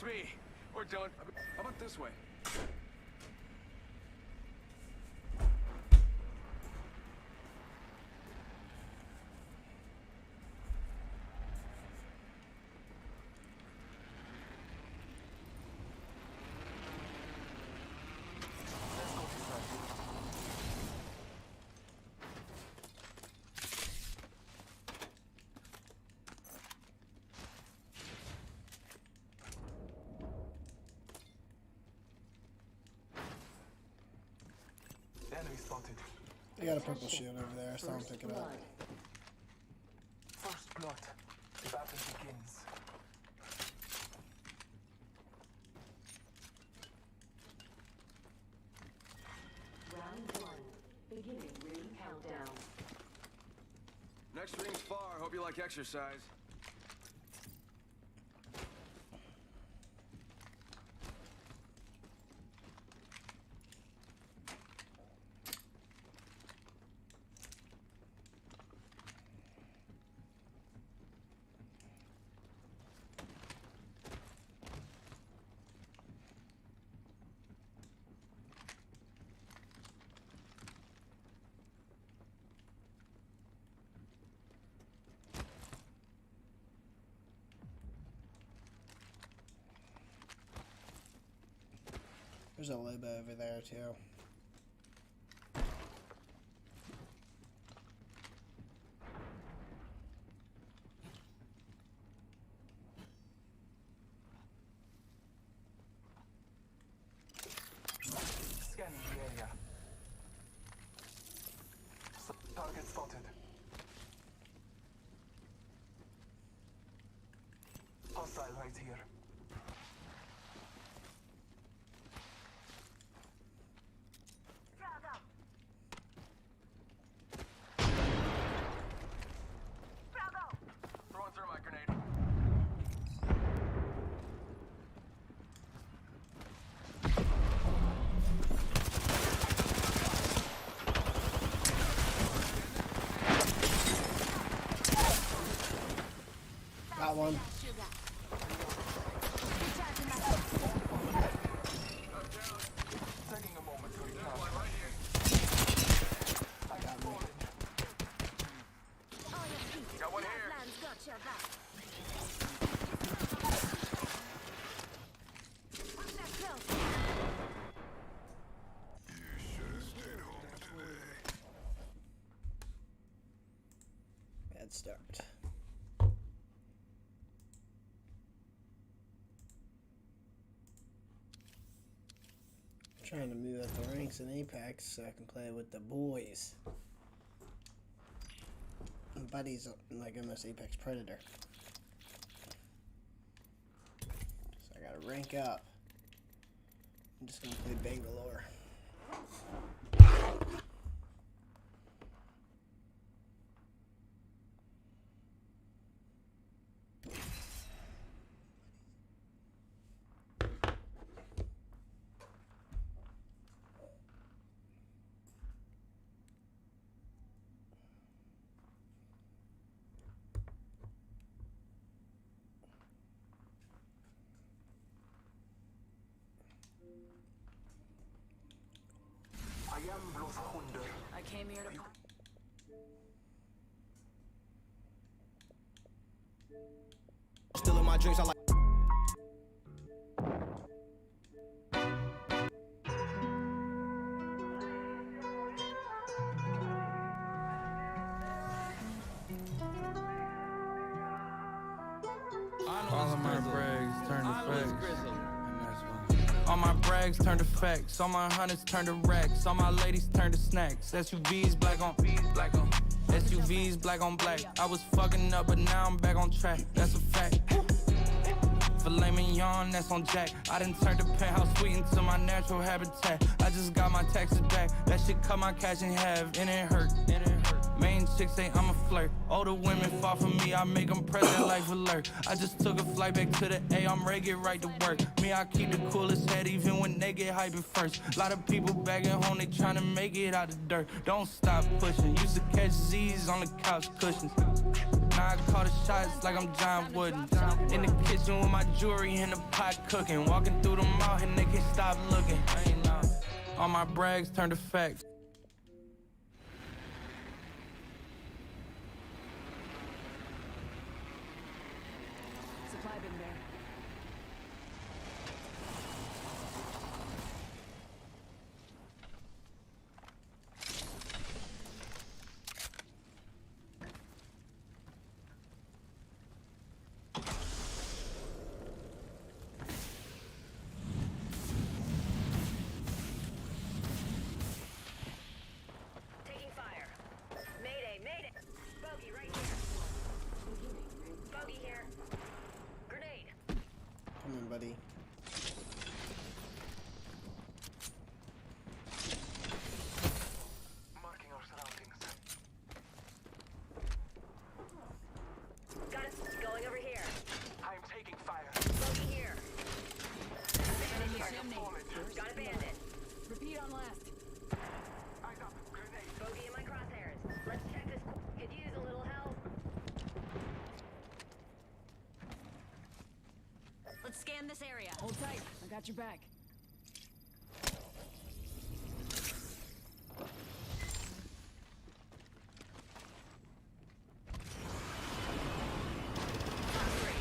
That's me. We're done. How about this way? Enemy spotted. I got a purple shield over there, so I'm picking it up. First blood. The battle begins. Round 1. Beginning ring countdown. Next ring's far. Hope you like exercise. There's a Liba over there too. Scanning the area. Target spotted. Hostile right here. Throwing through my grenade. Got one. Taking a moment to recharge. I got one. Got one here. Bad start. Trying to move up the ranks in Apex so I can play with the boys. My buddy's like almost Apex Predator. So I gotta rank up. I'm just gonna play Bangalore. I am bloß Hunde. I came here to... Still in my drinks, I like. All of my brags turn to facts. All my brags turn to facts. All my hunters turn to racks. All my ladies turn to snacks. SUVs black on SUVs black on black. I was fucking up, but now I'm back on track. That's a fact. Filet mignon, that's on Jack. I done turned the penthouse suite into my natural habitat. I just got my taxes back. That shit cut my cash in half, and it hurt. Main chicks say I'm a flirt. Older women fall for me, I make them present life alert. I just took a flight back to the A, I'm ready, get right to work. Me, I keep the coolest head even when they get hyped first. A lot of people back at home, they tryna make it out the dirt. Don't stop pushing, used to catch Z's on the couch cushions. Now I call the shots like I'm John Wooden. In the kitchen with my jewelry in the pot cooking. Walking through the mall and they can't stop looking. All my brags turn to facts. Supply bin there. Taking fire. Mayday, mayday. Bogey right here. Bogey here. Grenade. Come in, buddy. Marking our surroundings. Got it. Going over here. I'm taking fire. Bogey here. Bandit here. Chimney. Got a bandit. Repeat on last. Eyes up. Grenade. Bogey in my crosshairs. Let's check this. Could use a little help. Let's scan this area. Hold tight. I got your back.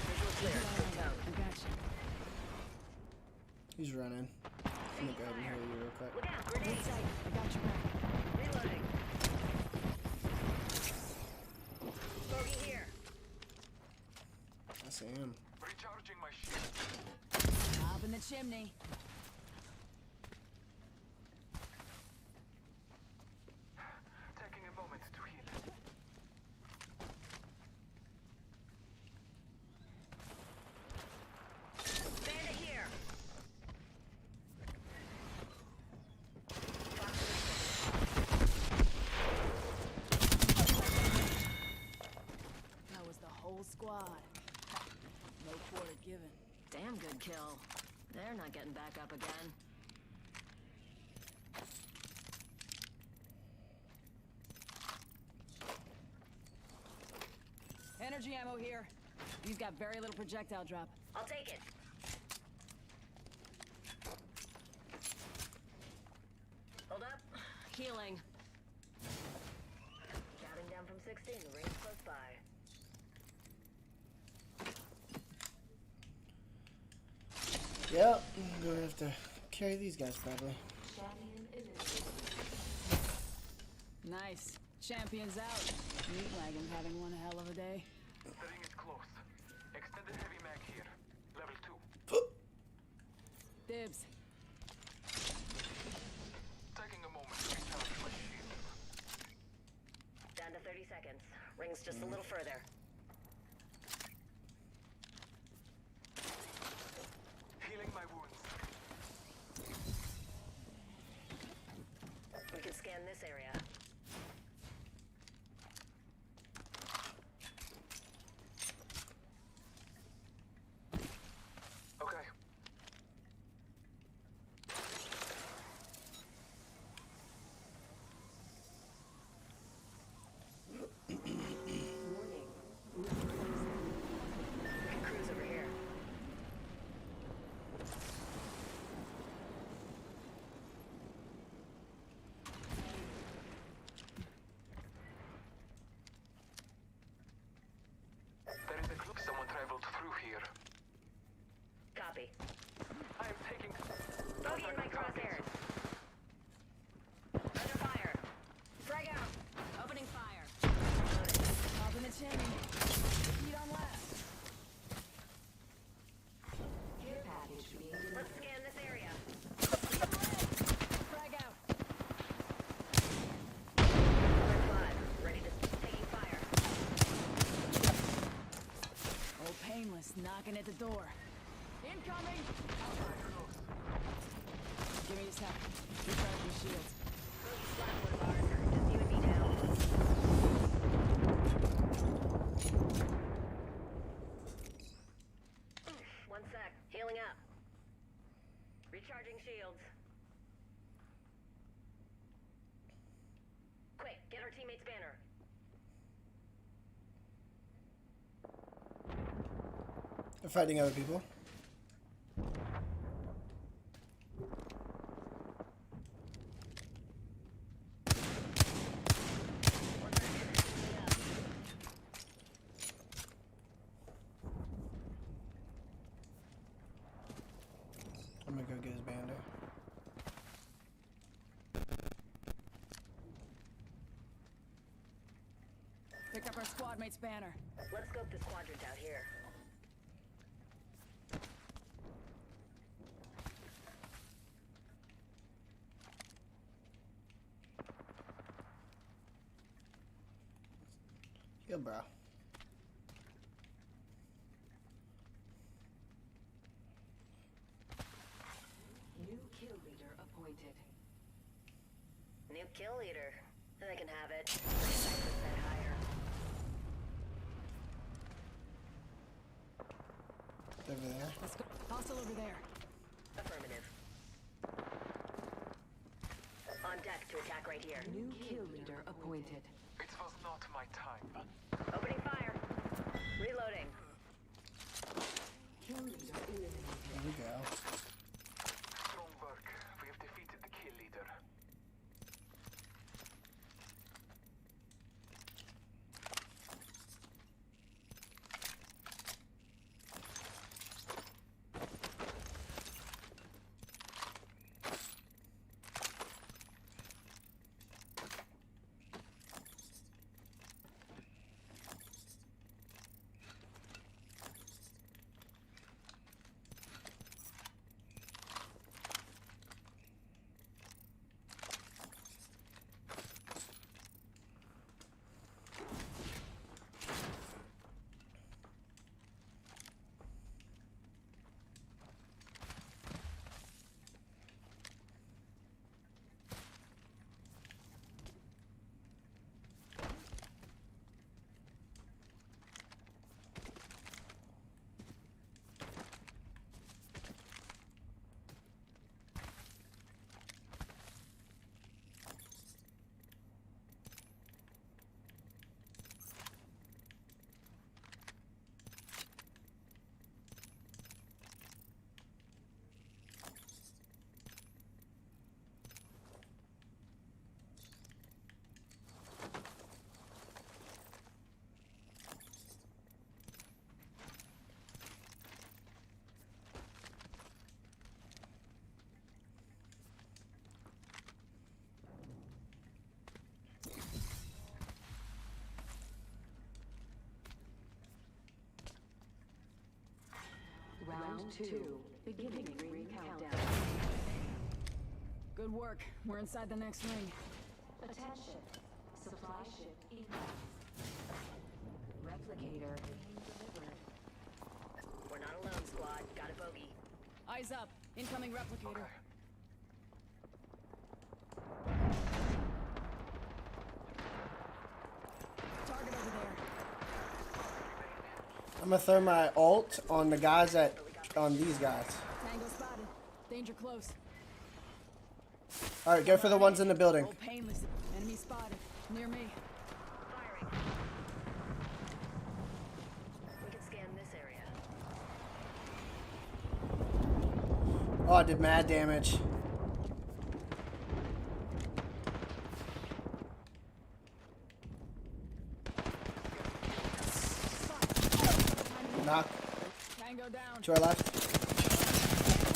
Visual clear. Good go. I got you. He's running. I'm gonna go ahead and heal you real quick. Look out. Hold Grenade. tight. I got your back. Reloading. Bogey here. I see him. Recharging my shield. Up in the chimney. Taking a moment to heal. Bandit here. That was the whole squad. No quarter given. Damn good kill. They're not getting back up again. Energy ammo here. You've got very little projectile drop. I'll take it. Hold up. Healing. Counting down from 16. The ring's close by. Yep, I'm gonna have to carry these guys probably. Nice. Champions out. Meat wagon having one hell of a day. The ring is close. Extended heavy mag here. Level 2. Dibs. Taking a moment to recharge my shield. Down to 30 seconds. Ring's just a little further. Healing my wounds. We can scan this area. Okay. Cruise over here. There is a clue. Someone traveled through here. Copy. I am taking. Bogey in my crosshairs. Under fire. Frag out. Opening fire. Loaded. Top in the chimney. Repeat on last. Care package being delivered. Let's scan this area. Frag out. Cover 5. Ready to taking fire. Oh, painless. Knocking at the door. Incoming. Give me a sec. Recharge your shields. Bogey's flat one of ours. Just you and me now. shields. Quick, get our teammate's banner. They're fighting other people. I'm gonna go get his banner. Picked up our squad mate's banner. Let's scope the quadrant out here. Yo, bro. New kill leader appointed. New kill leader. They can have it. 5% higher. Over there. Let's go. Hostile over there. Affirmative. On deck to attack right here. New kill leader appointed. It was not my time. Opening fire. Reloading. Kill leader eliminated. There we go. Strong work. We have defeated the kill leader. Round 2. Beginning ring countdown. Good work. We're inside the next ring. Attention. Supply ship inbound. Replicator being delivered. We're not alone, squad. Got a bogey. Eyes up. Incoming replicator. Target over there. I'm gonna throw my ult on the guys on these guys. Tango spotted. Danger close. All right, go for the ones in the building. Roll painless. Enemy spotted. Near me. Firing. We can scan this area. Oh, I did mad damage. Knock. Tango down. To our left.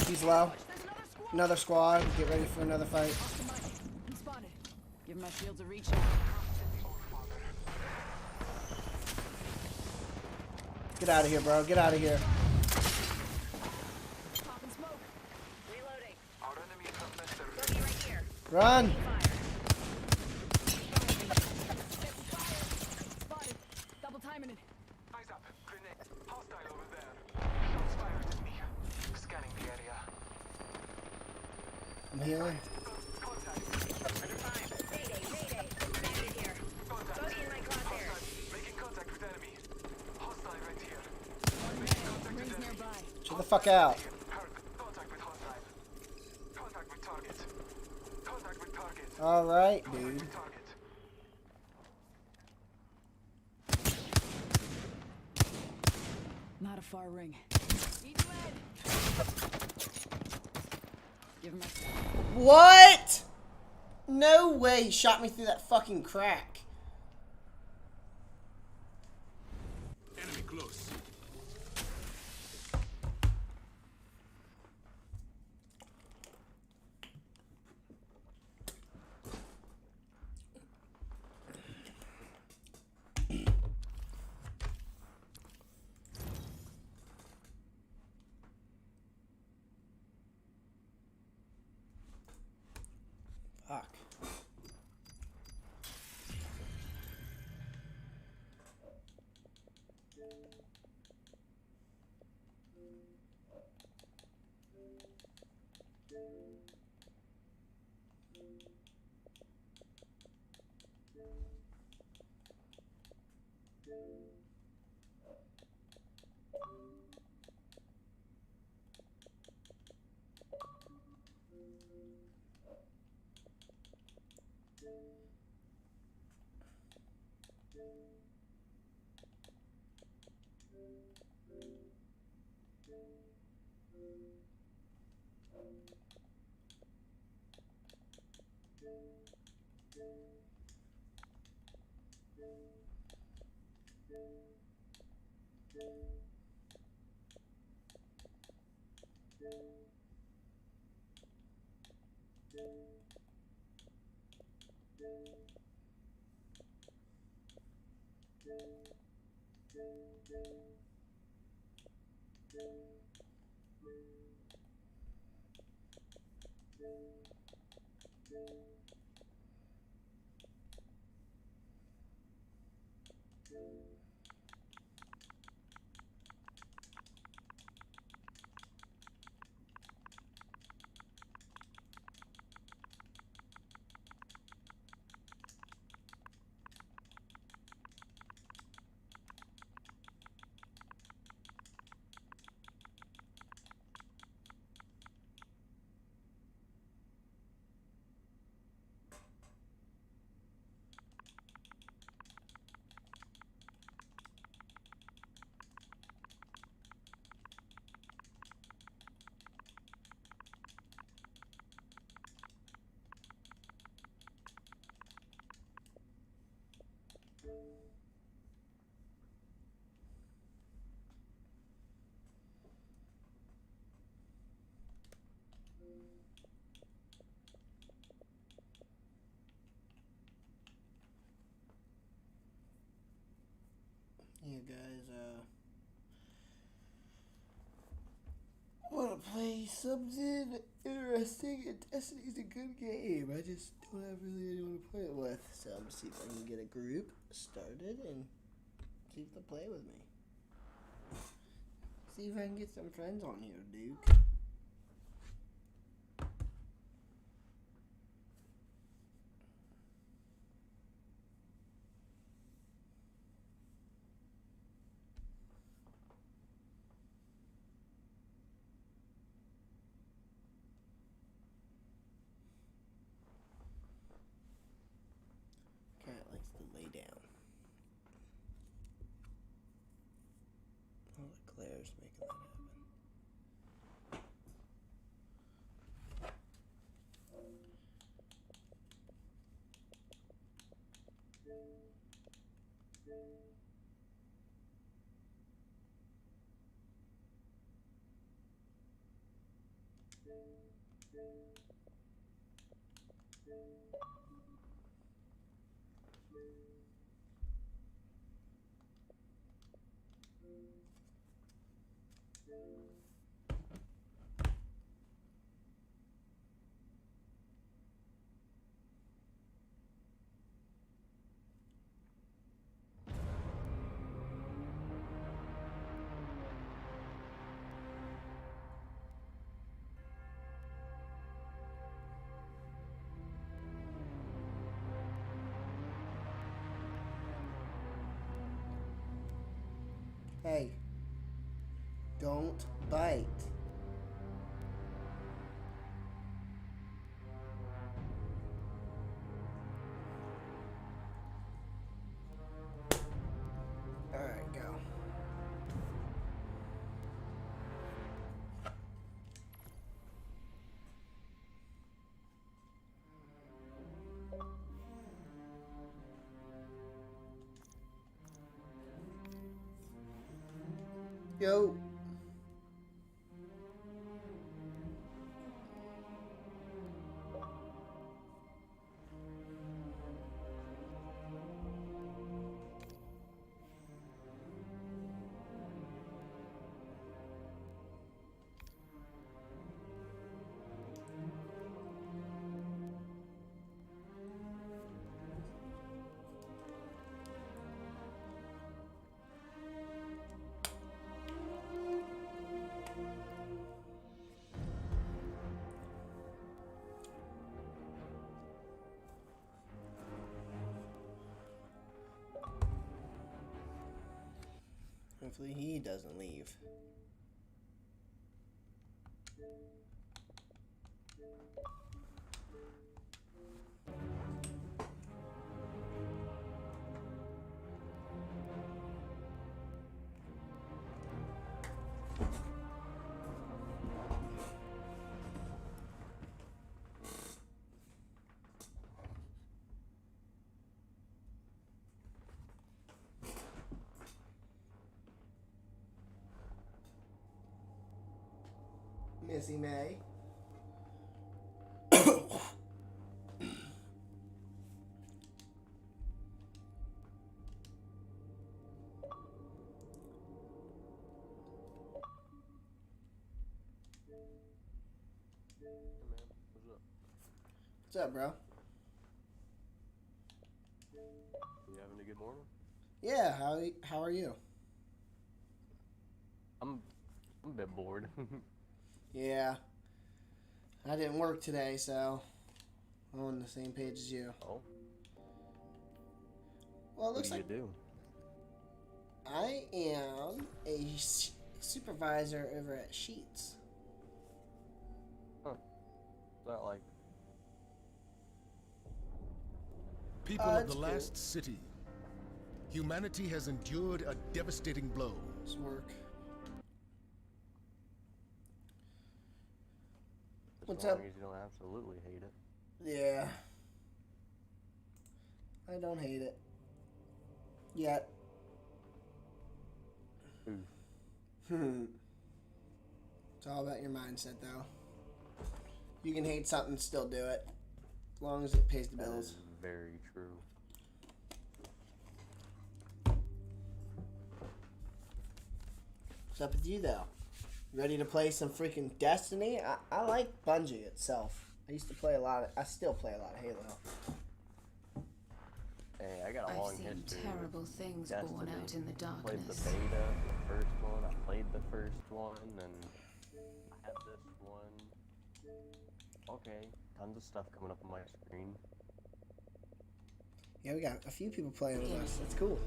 He's low. Another squad. Get ready for another fight. I'm spotted. Give my shields a reach out. Get out of here, bro. Get out of here. Popping smoke. Reloading. Our enemies have met their Bogey right here. Run. Spotted. Double timing it. eyes up. Grenade. Hostile over there. Shots fired at me. Scanning the area. I'm healing. Contact. Under fire. Mayday, mayday. Mayday here. Contact. Bogey in my crosshairs. Making contact with enemy. Hostile right here. Rings nearby. Shut the fuck out. Heard. Contact with hostile. Alright, dude. Target. Not a far ring. Eat lead. Give him a... What? No way he shot me through that fucking crack. Enemy close. Fuck. You guys, want to play something interesting? And Destiny's a good game. I just don't have really anyone to play it with. So I'm going to see if I can get a group started and see if they'll play with me. See if I can get some friends on here, Duke. Cat likes to lay down. Oh, the glare's making that happen. Hey, don't bite. Go. Hopefully he doesn't leave. Missy May. What's up, bro? You having a good morning? Yeah, how are you? I'm a bit bored. Yeah. I didn't work today, so I'm on the same page as you. Oh. Well, it What looks do like you do? I am a supervisor over at Sheets. Not like People of it's the cool. last city, humanity has endured a devastating blow. It's work. What's as long up? as you don't absolutely hate it. Yeah. I don't hate it. Yet. Ooh. It's all about your mindset, though. You can hate something and still do it. As long as it pays the That bills. is very true. What's up with you, though? Ready to play some freaking Destiny? I like Bungie itself. I used to play a lot of... I still play a lot of Halo. Hey, I got a I've long seen history. terrible with things Destiny. born out in the Played the darkness. beta, the first one. I played the first one, and I had this one. Okay, tons of stuff coming up on my screen. Yeah, we got a few people playing with us. That's cool.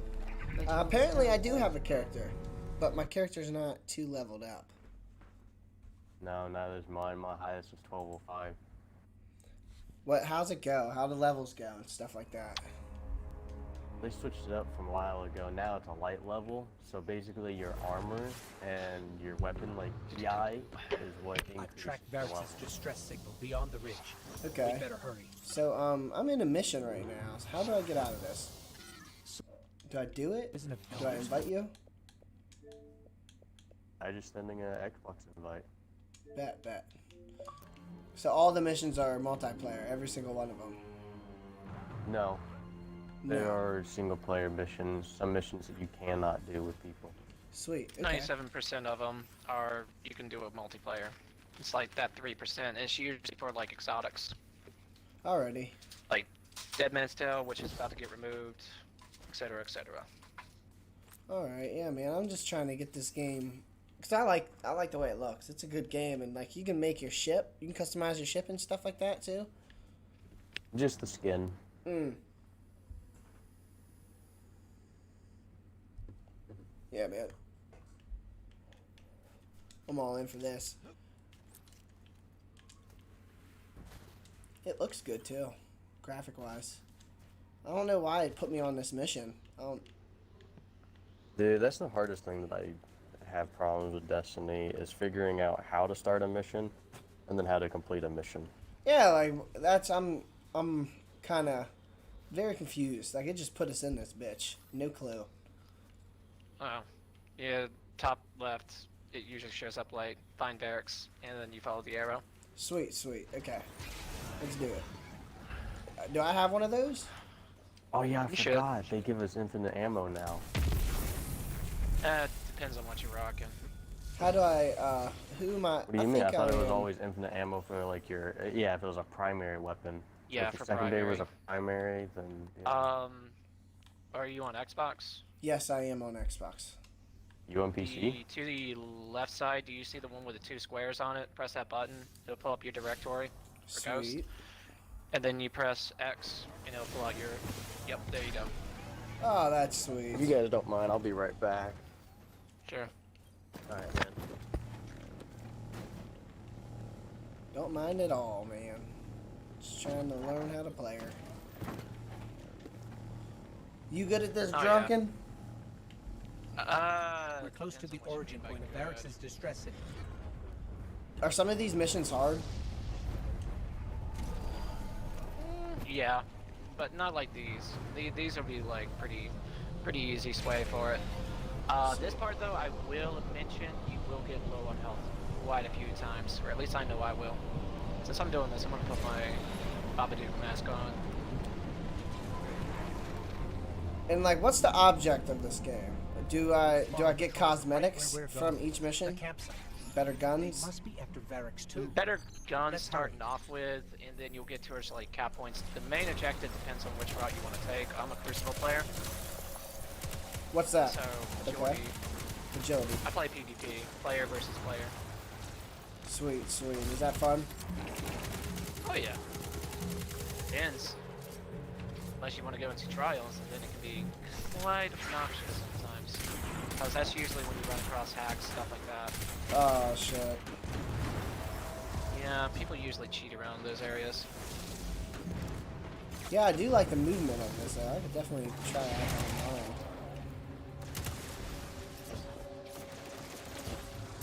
But you Apparently, I also- do have a character. But my character's not too leveled up. No, neither is mine. My highest was 1205. How's it go? How the levels go and stuff like that? They switched it up from a while ago. Now it's a light level, so basically your armor and your weapon, like DI, is what I've increases tracked the level. Veritas' distress signal beyond the ridge. Okay. We better hurry. So, I'm in a mission right now. So how do I get out of this? Do I do it? Isn't it? Do I invite you? I just sending an Xbox invite. Bet. So all the missions are multiplayer, every single one of them. No, there No. are single player missions, some missions that you cannot do with people. Sweet. Okay. 97% of them are you can do a multiplayer. It's like that 3% is usually for like exotics, Alrighty. like Dead Man's Tale, which is about to get removed, etc., etc. Alright, yeah, man. I'm just trying to get this game because I like the way it looks. It's a good game, and like you can make your ship, you can customize your ship and stuff like that too. Just the skin. Yeah, man. I'm all in for this. It looks good too, graphic wise. I don't know why it put me on this mission. I don't. Dude, that's the hardest thing that I have problems with Destiny, is figuring out how to start a mission and then how to complete a mission. Yeah, like that's I'm kind of very confused. Like it just put us in this bitch. No clue. Oh, yeah. top left, it usually shows up like find barracks, and then you follow the arrow. Sweet, sweet. Okay. Let's do it. Do I have one of those? Oh yeah, I You should. forgot. They give us infinite ammo now. Depends on what you're rocking. How do I, who am I? What do you mean? I thought it was am- always infinite ammo for like your, yeah, if it was a primary weapon. Yeah, if the for secondary primary. was a primary, then yeah. Are you on Xbox? Yes, I am on Xbox. You on PC? To the left side, do you see the one with the 2 squares on it? Press that button. It'll pull up your directory for Ghost. Sweet. And then you press X, and it'll pull out your... Yep, there you go. Oh, that's sweet. If you guys don't mind, I'll be right back. Sure. Alright, man. Don't mind at all, man. Just trying to learn how to play her. You good at this, Oh, drunken? We're close to the origin point of Varrex's distress signal. Are some of these missions hard? Yeah, but not like these. These will be like pretty easy sway for it. This part though, I will mention you will get low on health quite a few times, or at least I know I will. Since I'm doing this, I'm gonna put my Babadook mask on. And like, what's the object of this game? Do I get cosmetics from each mission? Campsite. Better They guns? must be after Varrex's too. Better guns Let's starting off with, and then you'll get towards like cap points. The main objective depends on which route you want to take. I'm a Crucible player, What's that? so Okay. agility. Agility. I play PvP, player versus player. Sweet, sweet. Is that fun? Oh yeah. Depends. Unless you want to go into trials, and then it can be quite obnoxious sometimes. Because that's usually when you run across hacks, stuff like that. Oh, shit. Yeah, people usually cheat around those areas. Yeah, I do like the movement of this, though. I could definitely try it out online.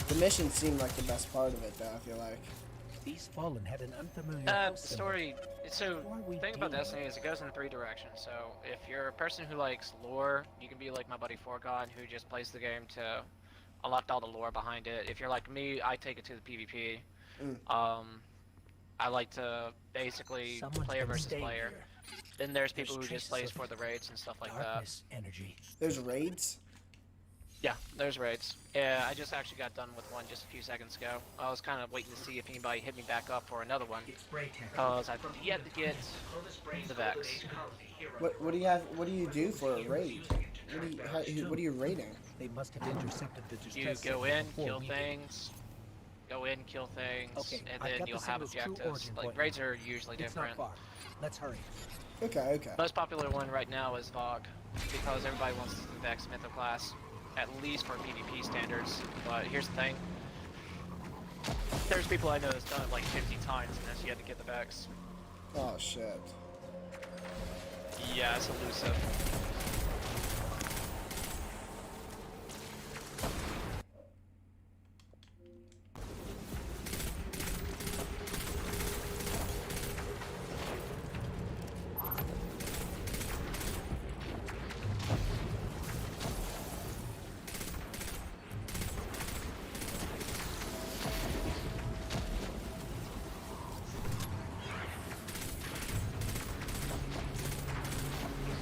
The missions seem like the best part of it, though, I feel like. These fallen had an unfamiliar The house symbol. story, so Why are we the thing about dealing Destiny is it goes in 3 directions. So if you're a person who likes lore, you can be like my buddy Forgod, who just plays the game to unlock all the lore behind it. If you're like me, I take it to the PvP. I like to basically Someone's player been versus staying player. here. Then there's people There's who just traces plays of for the raids and stuff like that. Darkness energy. There's raids? Yeah, there's raids. Yeah, I just actually got done with one just a few seconds ago. I was kind of waiting to see if anybody hit me back up for another one. Because I've yet to get the Vex. What do you have? What do you do for a raid? What are you raiding? They must have intercepted the You distress go signal in, before kill we things, go in, kill things, Okay, and I've then got you'll the have symbol's true objectives. origin Like, point. raids are usually It's not different. far. Let's hurry. Okay, okay. Most popular one right now is Vog, because everybody wants the Vex Mytho class, at least for PvP standards. But here's the thing. There's people I know that's done it like 50 times and has yet to get the Vex. Oh, shit. Yeah, it's elusive.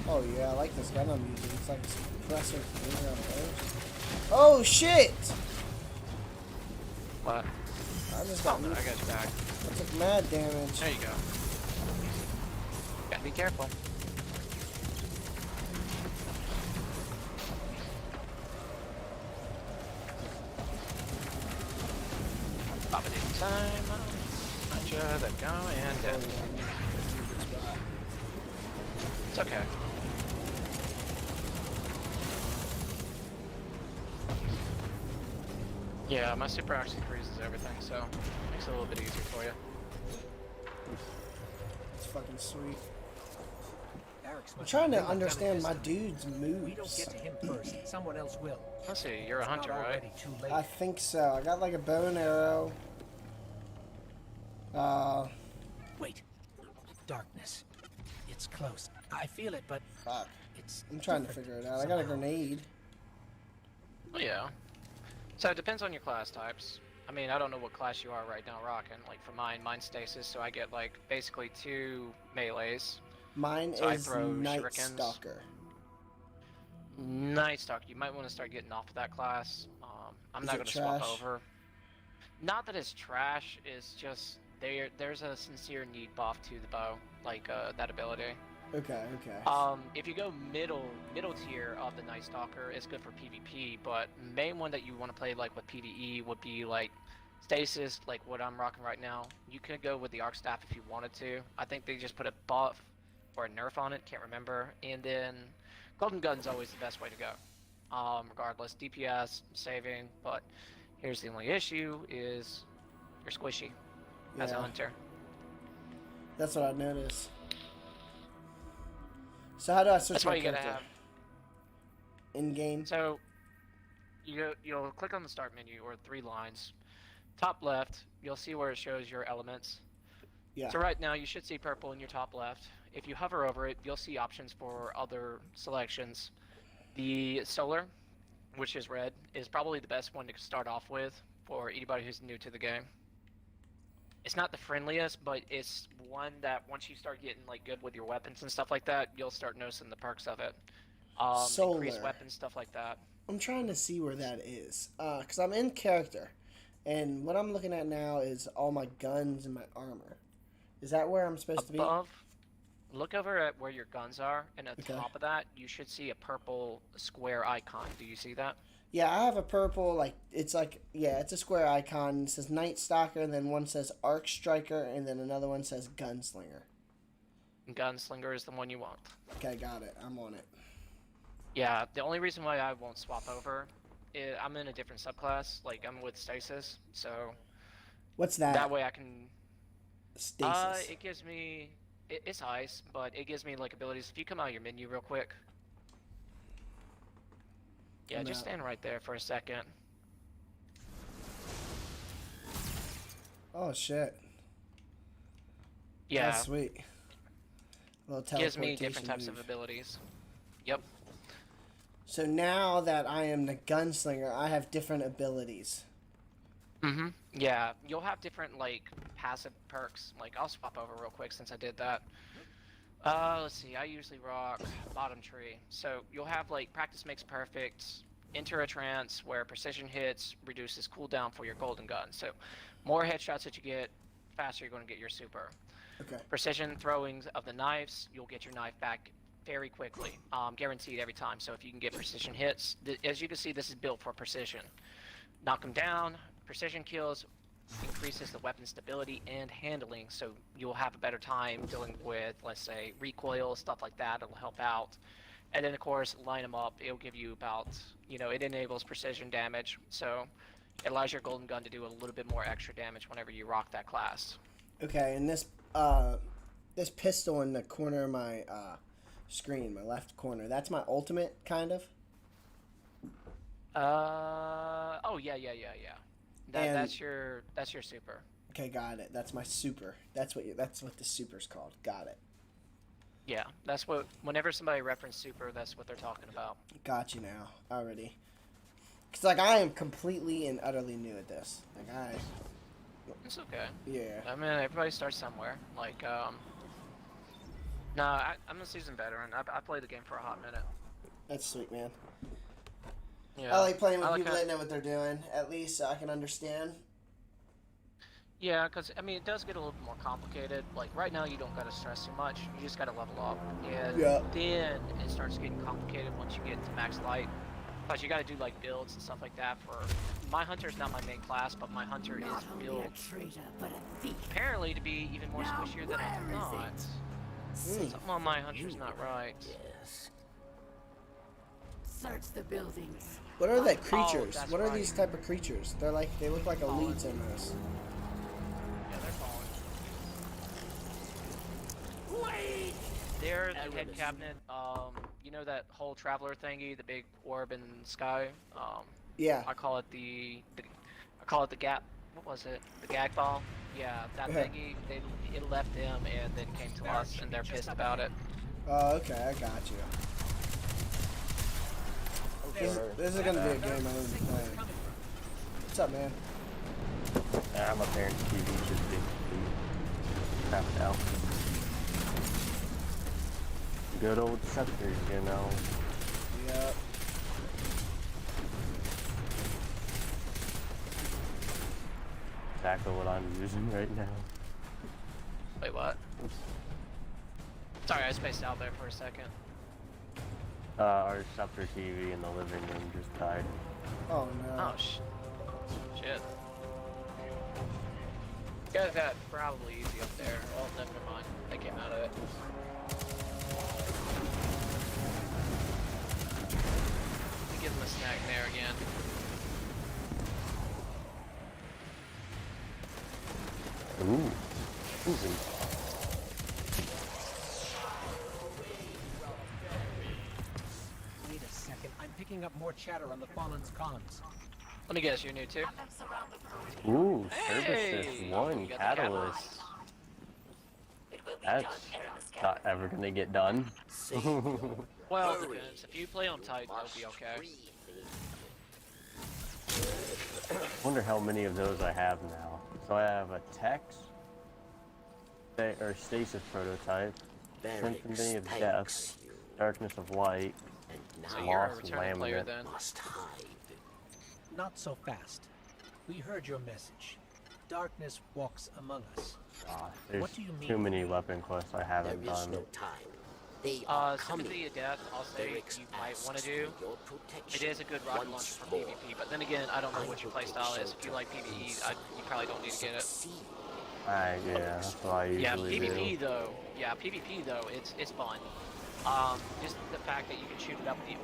Oh, yeah, I like this gun I'm using. It's like a suppressor finger on those. Oh, shit! What? I just Oh, got no, I got you back. I took mad damage. There you go. Gotta be careful. Pop it in time. Not sure they're going dead. It's okay. Yeah, my super actually freezes everything, so makes it a little bit easier for you. It's fucking sweet. Varrex I'm must trying to have built a gun understand my system. dude's We don't moves. get to him first. Someone else will. Let's see, you're a It's not hunter, right? already too late. I think so. I got like a bow and arrow. Wait. Darkness. It's close. I feel it, but Fuck. it's I'm trying to different figure it out. I got a somehow. grenade. Oh yeah. So it depends on your class types. I mean, I don't know what class you are right now rocking. Like for mine's stasis, so I get like basically 2 melees. Mine So I is throw Night shurikens. Stalker. Night Stalker. You might want to start getting off of that class. I'm Is not it going to swap trash? over. Not that it's trash. It's just there's a sincere need buff to the bow, like that ability. Okay, okay. If you go middle tier of the Night Stalker, it's good for PvP. But main one that you want to play like with PvE would be like Stasis, like what I'm rocking right now. You could go with the Arc Staff if you wanted to. I think they just put a buff or a nerf on it. Can't remember. And then Golden Gun's always the best way to go. Regardless, DPS, saving, but here's the only issue is you're squishy as a Yeah. hunter. That's what I noticed. So how do I switch That's my why you gotta character? have. In game. So you'll click on the start menu or 3 lines. Top left, you'll see where it shows your elements. Yeah. So right now you should see purple in your top left. If you hover over it, you'll see options for other selections. The solar, which is red, is probably the best one to start off with for anybody who's new to the game. It's not the friendliest, but it's one that once you start getting like good with your weapons and stuff like that, you'll start noticing the perks of it. Increased Solar. weapons, stuff like that. I'm trying to see where that is. Because I'm in character. And what I'm looking at now is all my guns and my armor. Is that where I'm supposed to be? Above, look over at where your guns are, and at the Okay. top of that, you should see a purple square icon. Do you see that? Yeah, I have a purple, it's a square icon. It says Night Stalker, and then one says Arc Striker, and then another one says Gunslinger. Gunslinger is the one you want. Okay, got it. I'm on it. Yeah, the only reason why I won't swap over is I'm in a different subclass. Like, I'm with Stasis, so What's that? that way I can... Stasis. It gives me... It's ice, but it gives me, like, abilities. If you come out of your menu real quick. Yeah, I'm just out. stand right there for a second. Oh, shit. Yeah, That's sweet. A little gives me different teleportation types move. of abilities. Yep. So now that I am the Gunslinger, I have different abilities. Mm-hmm. Yeah, you'll have different, like, passive perks. Like, I'll swap over real quick since I did that. Let's see, I usually rock bottom tree. So you'll have, like, practice makes perfect, enter a trance, where precision hits reduces cooldown for your golden gun. So more headshots that you get, faster you're going to get your super. Okay. Precision throwings of the knives, you'll get your knife back very quickly. Guaranteed every time. So if you can get precision hits, as you can see, this is built for precision. Knock them down, precision kills, increases the weapon stability and handling, so you'll have a better time dealing with, let's say, recoil, stuff like that. It'll help out. And then, of course, line them up. It'll give you about, it enables precision damage, so it allows your golden gun to do a little bit more extra damage whenever you rock that class. Okay, and this pistol in the corner of my screen, my left corner, that's my ultimate, kind of? Oh, yeah. And- That's your super. Okay, got it. That's my super. That's what the super's called. Got it. Yeah, that's what, whenever somebody references super, that's what they're talking about. Got you now, already. Cause I am completely and utterly new at this. It's okay. Yeah. I mean, everybody starts somewhere. Like, I'm a seasoned veteran. I played the game for a hot minute. That's sweet, man. Yeah. I like playing with I like people how- that know what they're doing, at least so I can understand. Yeah, because, I mean, it does get a little bit more complicated. Like, right now, you don't got to stress too much. You just got to level up. And Yeah. then it starts getting complicated once you get to max light. Because you got to do, like, builds and stuff like that for... My hunter's not my main class, but my hunter is built apparently to be even more squishier than I thought. Something on my hunter's not right. Search the buildings. What are the creatures? that's What are right. these type of creatures? They look like elites almost. Yeah, they're falling. They're the head cabinet. You know that whole traveler thingy, the big orb in the sky? Yeah. I call it the gap. What was it? The gag ball? Yeah, that thingy. It left them and then came to us, and they're pissed about it. Oh, okay, I got you. This is gonna be a game I'm gonna be playing. What's up, man? My parents' TV just be crapped out. Good old scepters, you know. Yep. Exactly what I'm using right now. Wait, what? Sorry, I spaced out there for a second. Our scepter TV in the living room just died. Oh no. Oh, shit. You guys got probably easy up there. Oh, never mind. I came out of it. Let me give him a snack there again. Ooh. Easy. Wait a second. I'm picking up more chatter on the Fallen's comms. Let me guess, you're new too? Ooh, Hey! Services 1 You got the Catalyst. That's not ever gonna get done. Well, it depends. If you play on Titan, it'll be okay. Wonder how many of those I have now. So I have a Tex, or Stasis Prototype, Symphony of Death, Darkness of Light, So you're a Lost returning player Laminate. then. Not so fast. We heard your message. Darkness walks among us. There's What do you mean? too many weapon quests I haven't done. Sympathy of Death, I'll say you might want to do. It is a good rocket launcher for PvP, but then again, I don't know what your playstyle is. If you like PvE, you probably don't need to get it. Yeah, that's what I usually PvP do. though, PvP though, it's fun. Just the fact that you can shoot it up the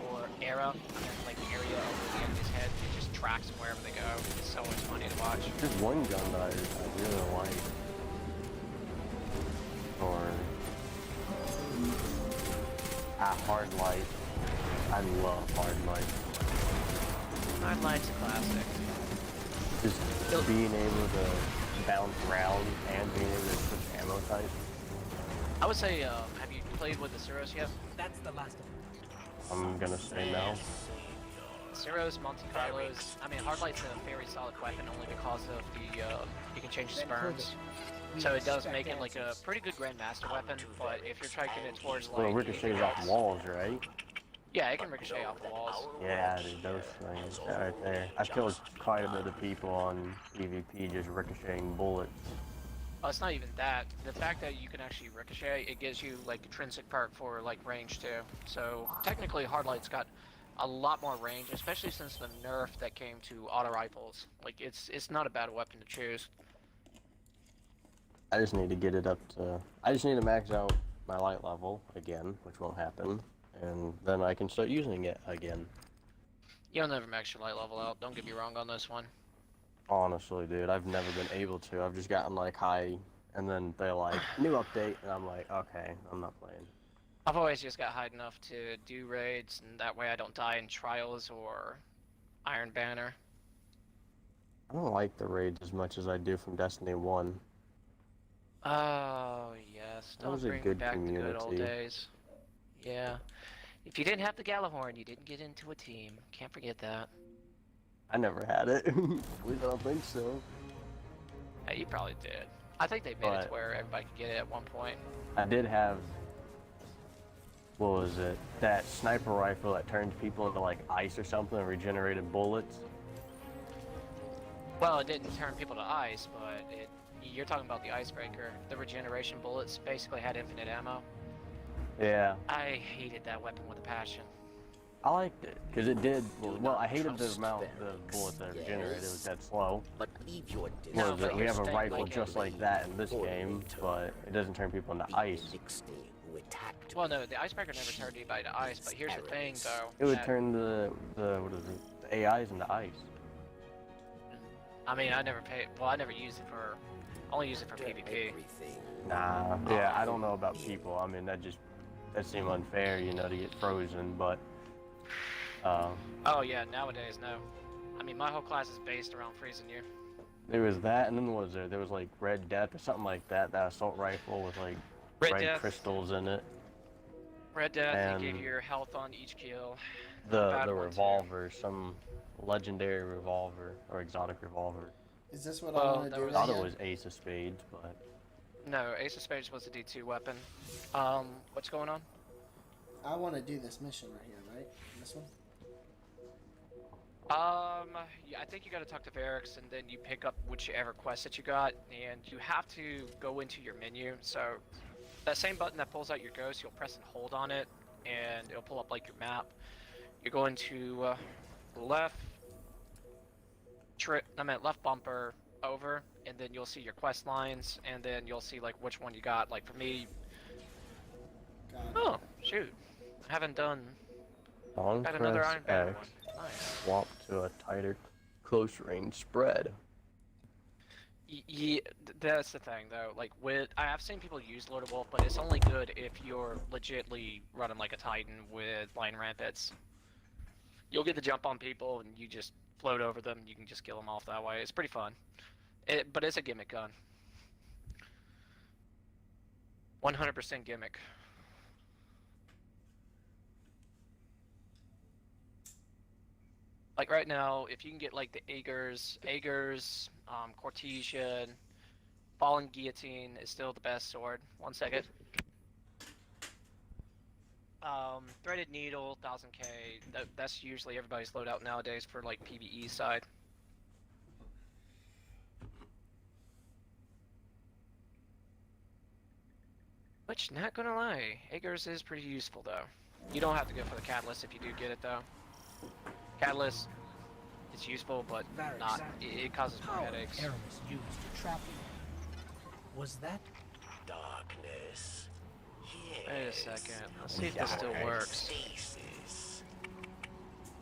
arrow, and then like the area over the enemy's head, it just tracks them wherever they go. It's so much funny to watch. There's one gun that I really like. Or Hard Light. I love Hard Light. Hard Light's a classic. Just being able to bounce around and being able to switch ammo type. I would say, have you played with the Suros yet? That's the last of them. I'm gonna say no. Suros, Monte Carlos. I mean, Hardlight's a very solid weapon only because of the you can change the spurns. So it does make it like a pretty good Grandmaster weapon, but if you're taking it towards like... Well, it ricochets off walls, right? Yeah, it can ricochet off the walls. Yeah, dude, those things. That right there. I've killed quite a bit of people on PvP just ricocheting bullets. Oh, it's not even that. The fact that you can actually ricochet, it gives you like intrinsic perk for like range too. So technically Hardlight's got a lot more range, especially since the nerf that came to auto rifles. Like it's not a bad weapon to choose. I just need to get it up to... I just need to max out my light level again, which won't happen. And then I can start using it again. You'll never max your light level out, don't get me wrong on this one. Honestly, dude, I've never been able to. I've just gotten like high, and then they're like, new update, and I'm like, okay, I'm not playing. I've always just got high enough to do raids, and that way I don't die in Trials or Iron Banner. I don't like the raids as much as I do from Destiny 1. Oh, yes. That was Don't a bring good back the good old community. days. Yeah. If you didn't have the Galahorn, you didn't get into a team. Can't forget that. I never had it. At least I don't think so. Yeah, you probably did. I think they made it to where everybody could get it at one point. I did have... What was it? That sniper rifle that turned people into like ice or something and regenerated bullets. Well, it didn't turn people to ice, but you're talking about the icebreaker. The regeneration bullets basically had infinite ammo. Yeah. I hated that weapon with a passion. I liked it, because it did... Well, I hated the amount of the bullets that regenerated. It was dead slow. But leave your No, What is it? We have a thing, rifle like just like that in this game, but it doesn't turn people into ice. Well, no, the icebreaker never turned anybody to ice, but here's the thing, though. It would that- turn the what is it? The AIs into ice. I mean, I never used it for... Only use it for PvP. Nah. Yeah, I don't know about people. I mean, that seemed unfair, you know, to get frozen, but... Oh yeah, nowadays, no. I mean, my whole class is based around freezing you. There was that, and then what was there? There was like Red Death or something like that, that assault rifle with like Red red Death. crystals in it. Red Death, And- you gave your health on each kill. bad The one, too. revolver, some legendary revolver or exotic revolver. Is this what Well, I want to do? I thought it again? was Ace of Spades, but No, Ace of Spades was a D2 weapon. What's going on? I want to do this mission right here, right? This one? Yeah, I think you gotta talk to Varix, and then you pick up whichever quest that you got, and you have to go into your menu. So, that same button that pulls out your ghost, you'll press and hold on it, and it'll pull up like your map. You're going to left left bumper over, and then you'll see your quest lines, and then you'll see like which one you got. Like for me, oh shoot, I haven't done. long Got another press Iron Banner X, one. Nice. swap to a tighter, close range spread. Yeah, that's the thing though. Like I have seen people use Lord of Wolf, but it's only good if you're legitly running like a Titan with line rampants. You'll get the jump on people, and you just float over them. You can just kill them off that way. It's pretty fun. But it's a gimmick gun. 100% gimmick. Like right now, if you can get like the Aegers, Cortesian, Fallen Guillotine is still the best sword. 1 second. Threaded Needle, 1000k. That's usually everybody's loadout nowadays for like PvE side. Which, not gonna lie, Aegers is pretty useful though. You don't have to go for the Catalyst if you do get it though. Catalyst, it's useful, but not. It causes more headaches. Aramis used to trap you. Was that darkness? Yes. Wait a second. Let's see if this still works. Stasis.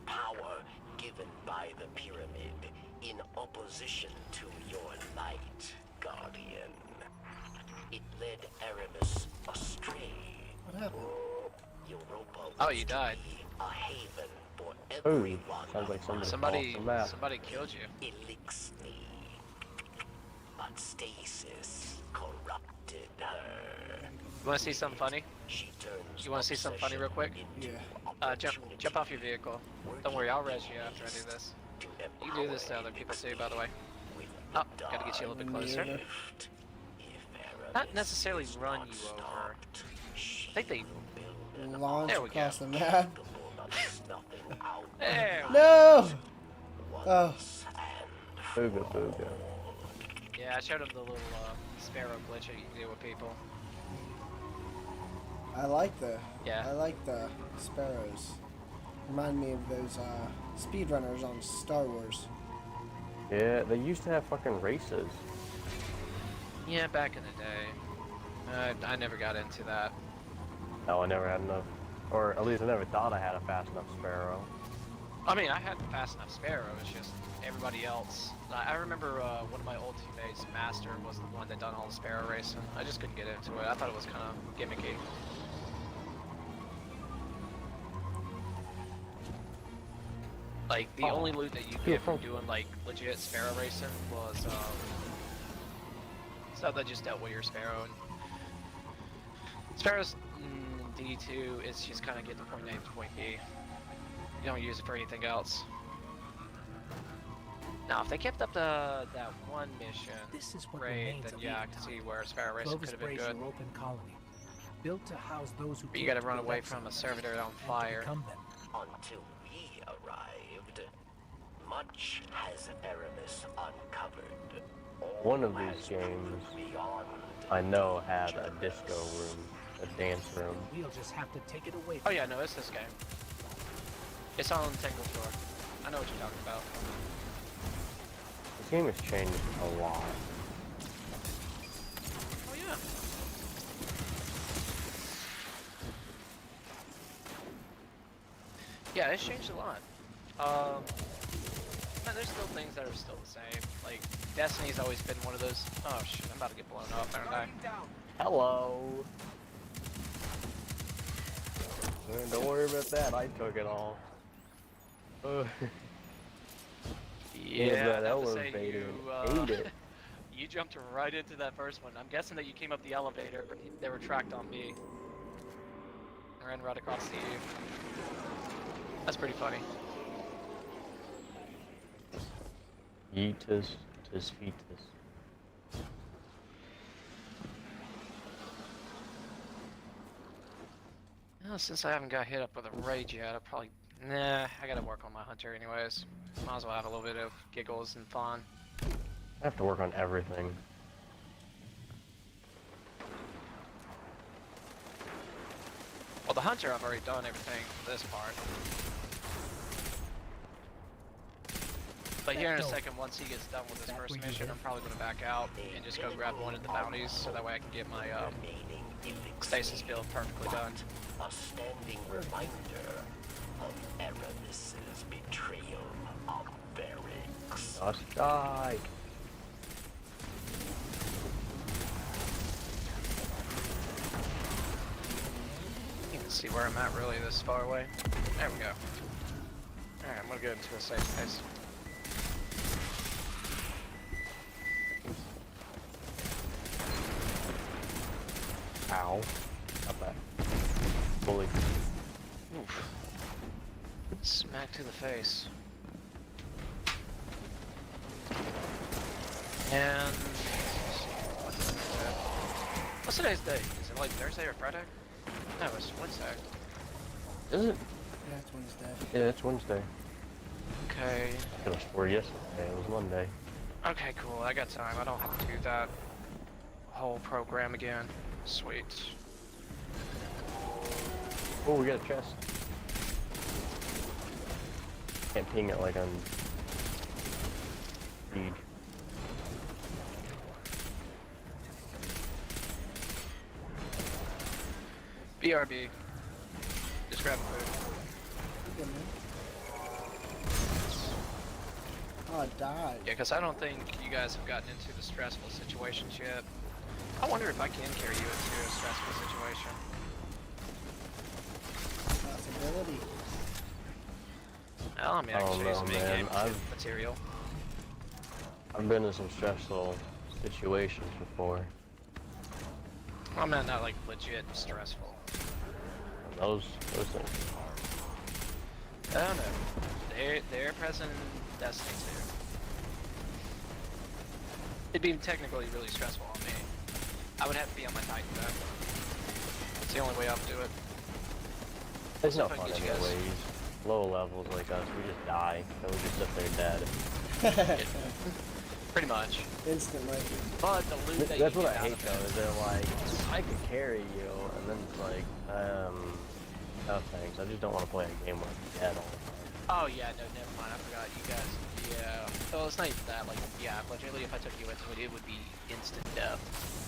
Power given by the pyramid in opposition to your light, Guardian. It led Aramis astray. What happened? Europa Oh, you died. a haven for Ooh, everyone. sounds like somebody Somebody killed you. Elixir. But stasis corrupted her. You want to see something funny? She turns You want to see something funny real quick? Yeah. Jump off your vehicle. Don't worry, I'll res you after I do this. You can do this to other people too, by the way. Oh, gotta get you a little bit closer. Not necessarily run you over. I think they... Launch There we go. across the map. There we No! Oh. Booga booga. Yeah, I showed him the little sparrow glitch that you can do with people. I like the sparrows. Remind me of those speedrunners on Star Wars. Yeah, they used to have fucking races. Yeah, back in the day. I never got into that. No, I never had enough. Or at least I never thought I had a fast enough sparrow. I mean, I had the fast enough sparrow, it's just everybody else. I remember one of my old teammates, Master, was the one that done all the sparrow racing. I just couldn't get into it. I thought it was kind of gimmicky. Like, the only loot that you get from doing, like, legit sparrow racing was, stuff that just dealt with your sparrow. And sparrow's D2, it's just kind of get to point A to point B. You don't use it for anything else. Now, if they kept up that one mission raid, then yeah, I can see where sparrow racing could have been good. open colony, built to house those who But you gotta run away from a server on fire. Until we arrived, much has Aramis uncovered. One of these games I know had a disco room, a dance room. We'll just have to take it away. Oh yeah, no, it's this game. It's on Tangle Shore. I know what you're talking about. This game has changed a lot. Oh yeah. Yeah, it's changed a lot. Man, there's still things that are still the same. Like, Destiny's always been one of those. Oh shit, I'm about to get blown up, aren't I? Hello. Don't worry about that. I took it all. Yeah, that I have to say elevator. you, Ate it. you jumped right into that first one. I'm guessing that you came up the elevator, but they were tracked on me. I ran right across to you. That's pretty funny. Yeetus, tis fetus. Well, since I haven't got hit up with a rage yet, I'll probably... Nah, I gotta work on my hunter anyways. Might as well have a little bit of giggles and fun. I have to work on everything. Well, the hunter, I've already done everything for this part. But here in a second, once he gets done with his first mission, I'm probably gonna back out and just go grab one of the bounties, so that way I can get my stasis build perfectly done. A standing reminder of Aramis's betrayal of Barracks. Just die. You can see where I'm at really this far away. There we go. Alright, I'm gonna get into a safe space. Ow. Not bad. Bully. Oof. Smack to the face. And... what's today's date? Is it like Thursday or Friday? No, it's Wednesday. Is it? Yeah, it's Wednesday. Yeah, it's Wednesday. Okay. It was for yesterday. It was Monday. Okay, cool. I got time. I don't have to do that whole program again. Sweet. Oh, we got a chest. Can't ping it like on Reed. BRB. Just grab food. Oh, I died. Yeah, because I don't think you guys have gotten into the stressful situations yet. I wonder if I can carry you into a stressful situation. Possibility. Well, I mean, I can show you some in-game man. material. I've been in some stressful situations before. I mean, not like legit stressful. Those things. I don't know. They're present in Destiny 2. It'd be technically really stressful on me. I would have to be on my Titan though. That's the only way I'll do it. It's not fun anyways. Low levels like us, we just die, and we just sit there dead. Pretty much. Instantly. But the loot that That's you what get I out hate of though, it. is they're like, I can carry you, and then it's like, no thanks, I just don't want to play a game like that all the time. Oh yeah, no, never mind, I forgot, you guys, yeah. Well, it's not even that, like, yeah, legitimately if I took you into it, it would be instant death.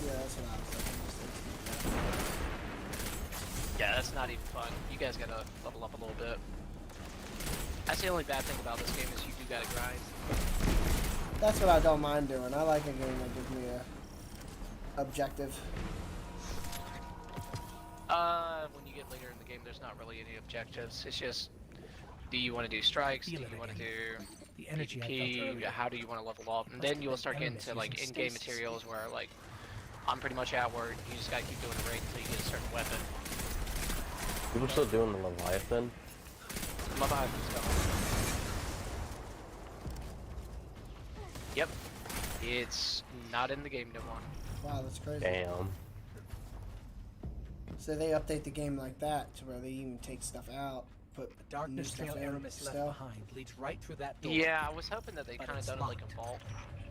Yeah, that's what I was thinking. Just instant death. Yeah, that's not even fun. You guys gotta level up a little bit. That's the only bad thing about this game is you do gotta grind. That's what I don't mind doing. I like a game that gives me a objective. When you get later in the game, there's not really any objectives. It's just, do you want to do strikes? Do you want to do the energy PvP? How do you want to level up? And then you'll start getting to like in-game materials where like, I'm pretty much at where you just gotta keep doing the raid until you get a certain weapon. People still doing the Leviathan? Leviathan's gone. Yep. It's not in the game no more. Wow, that's crazy. Damn. So they update the game like that to where they even take stuff out, put The darkness trail Aramis left behind leads right through that door. Yeah, I was hoping that they But kind of it's done it like locked. a vault,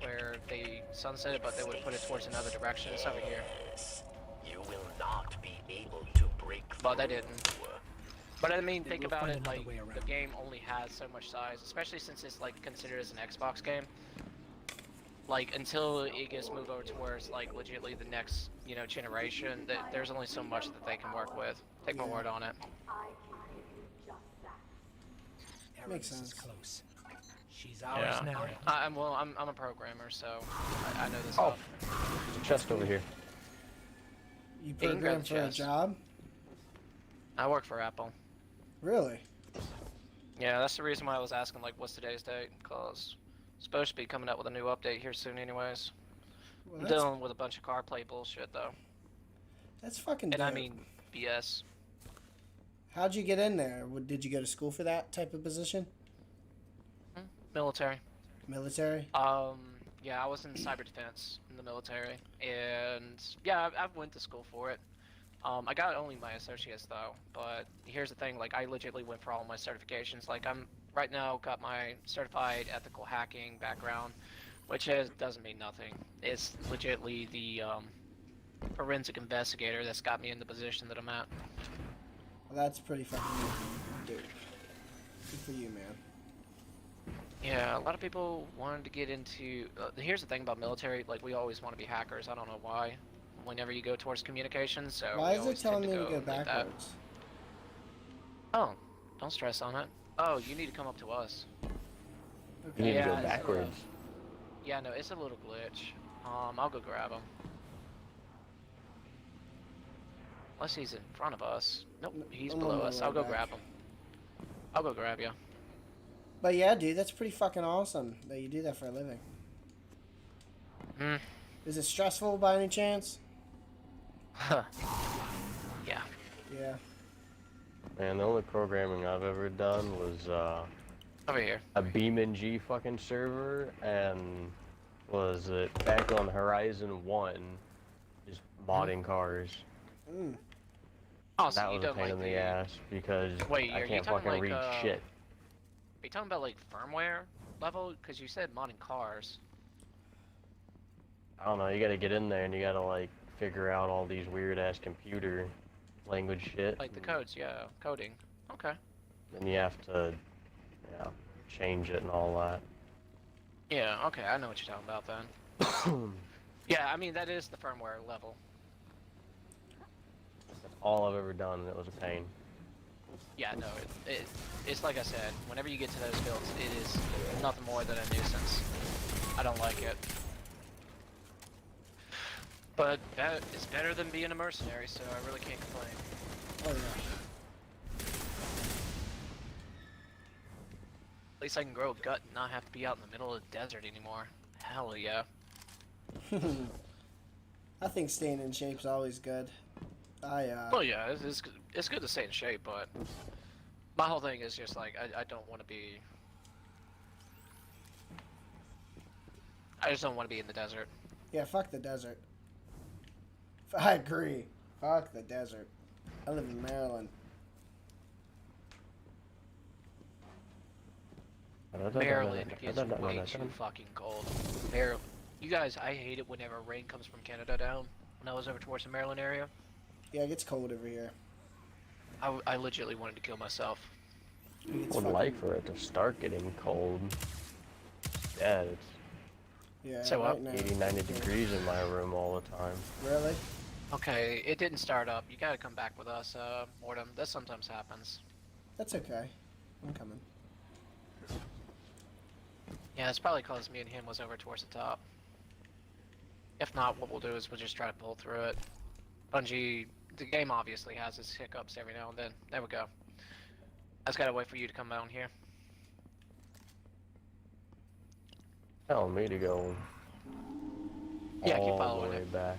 where they sunset it, but they would put it towards another direction. It's over here. Yes, you will not be able to break But they didn't. through. But I mean, Then think we'll about find it, another like, way around. the game only has so much size, especially since it's, like, considered as an Xbox game. Like, until it gets moved over to where it's, like, legitimately the next, you know, generation, there's only so much that they can work with. Take my word on it. Makes Aramis sense. is close. She's ours now. I'm a programmer, so I know this Oh, stuff. there's a chest over here. You can grab program the for a chest. job? I work for Apple. Really? Yeah, that's the reason why I was asking, like, what's today's date? Because it's supposed to be coming out with a new update here soon anyways. Well, I'm dealing with a bunch of CarPlay bullshit, though. that's fucking And dope. I mean, BS. How'd you get in there? Did you go to school for that type of position? Military. Military? Yeah, I was in cyber defense in the military, and yeah, I've went to school for it. I got only my associates though, but here's the thing, like I legitimately went for all my certifications. Like I'm right now got my certified ethical hacking background, which doesn't mean nothing. It's legitimately the forensic investigator that's got me in the position that I'm at. Well, that's pretty fucking good. Good for you, man. Yeah, a lot of people wanted to get into. Here's the thing about military, like we always want to be hackers. I don't know why. Whenever you go towards communications, so why is it telling me to go backwards? Oh, don't stress on it. Oh, you need to come up to us. Okay. You need to go backwards. Yeah, no, it's a little glitch. I'll go grab him. Unless he's in front of us. Nope, he's below us. I'll go grab him. I'll go grab you. But yeah, dude, that's pretty fucking awesome that you do that for a living. Is it stressful by any chance? Yeah. Yeah. Man, the only programming I've ever done was over here. A BeamNG fucking server, and was it back on Horizon 1, just modding cars. Oh, so that you was a pain in the ass because I can't fucking read shit. Are you talking about like firmware level? Because you said modding cars. I don't know, you gotta get in there and you gotta like figure out all these weird ass computer language shit. Like the codes, yeah, coding. Okay. And you have to, change it and all that. Yeah, okay, I know what you're talking about then. Yeah, I mean that is the firmware level. That's all I've ever done, and it was a pain. Yeah, no, it's like I said, whenever you get to those builds, it is nothing more than a nuisance. I don't like it. But it's better than being a mercenary, so I really can't complain. Oh yeah. At least I can grow a gut and not have to be out in the middle of the desert anymore. Hell yeah. I think staying in shape's always good. Well, yeah, it's good to stay in shape, but my whole thing is just like I don't want to be. I just don't want to be in the desert. Yeah, fuck the desert. I agree. Fuck the desert. I live in Maryland. Maryland gets way too fucking cold. Maryland. You guys, I hate it whenever rain comes from Canada down. When I was over towards the Maryland area. Yeah, it gets cold over here. I legitimately wanted to kill myself. I would like for it to start getting cold. Yeah, it's so right now, 80, 90 degrees in my room all the time. Really? Okay, it didn't start up. You gotta come back with us, Mortem. That sometimes happens. That's okay. I'm coming. Yeah, it's probably because me and him was over towards the top. If not, what we'll do is we'll just try to pull through it. Bungie, the game obviously has its hiccups every now and then. There we go. I just gotta wait for you to come down here. Tell me to go. Yeah, keep all following the way it. back.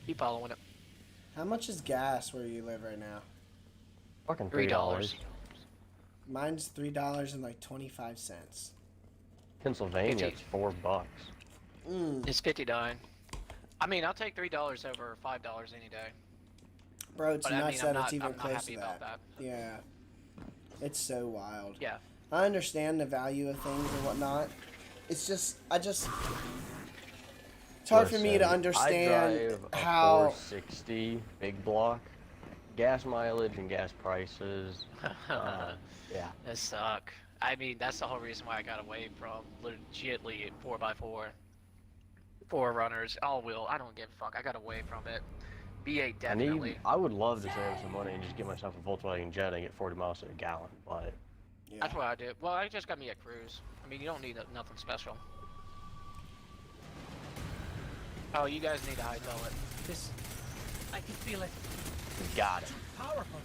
Keep following it. How much is gas where you live right now? Fucking $3. Mine's $3 and like 25 cents. Pennsylvania, it's $4. It's $59. I mean, I'll take $3 over $5 any day. Bro, it's But, I nuts mean, that I'm it's even not close happy to about that. that. Yeah. It's so wild. Yeah. I understand the value of things and whatnot. It's just, it's hard for me to understand I drive a how 460 big block. Gas mileage and gas prices. Yeah. That suck. I mean, that's the whole reason why I got away from legitly 4x4. 4Runners, all-wheel. I don't give a fuck. I got away from it. V8 definitely. I would love to save some money and just get myself a Volkswagen Jetta and get 40 miles to the gallon, but... Yeah. That's what I did. Well, I just got me a Cruise. I mean, you don't need nothing special. Oh, you guys need to hightail it. I can feel it. Got it. Powerful.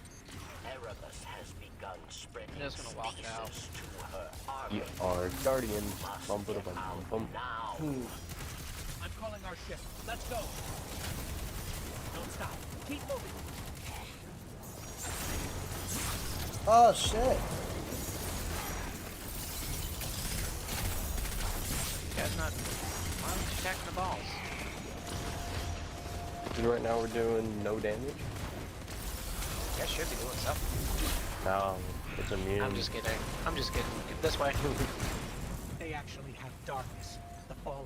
Erebus has begun spreading I'm just gonna walk out. species to her army. You are guardian. Bump it up, bump. Now. I'm calling our ship. Let's go. Don't stop. Keep moving. Oh shit. Guy's not. Why aren't you attacking the balls? And right now we're doing no damage. Guys should be doing something. No, it's immune. I'm just kidding. I'm just kidding. Get this way. They actually have darkness. The Fallen.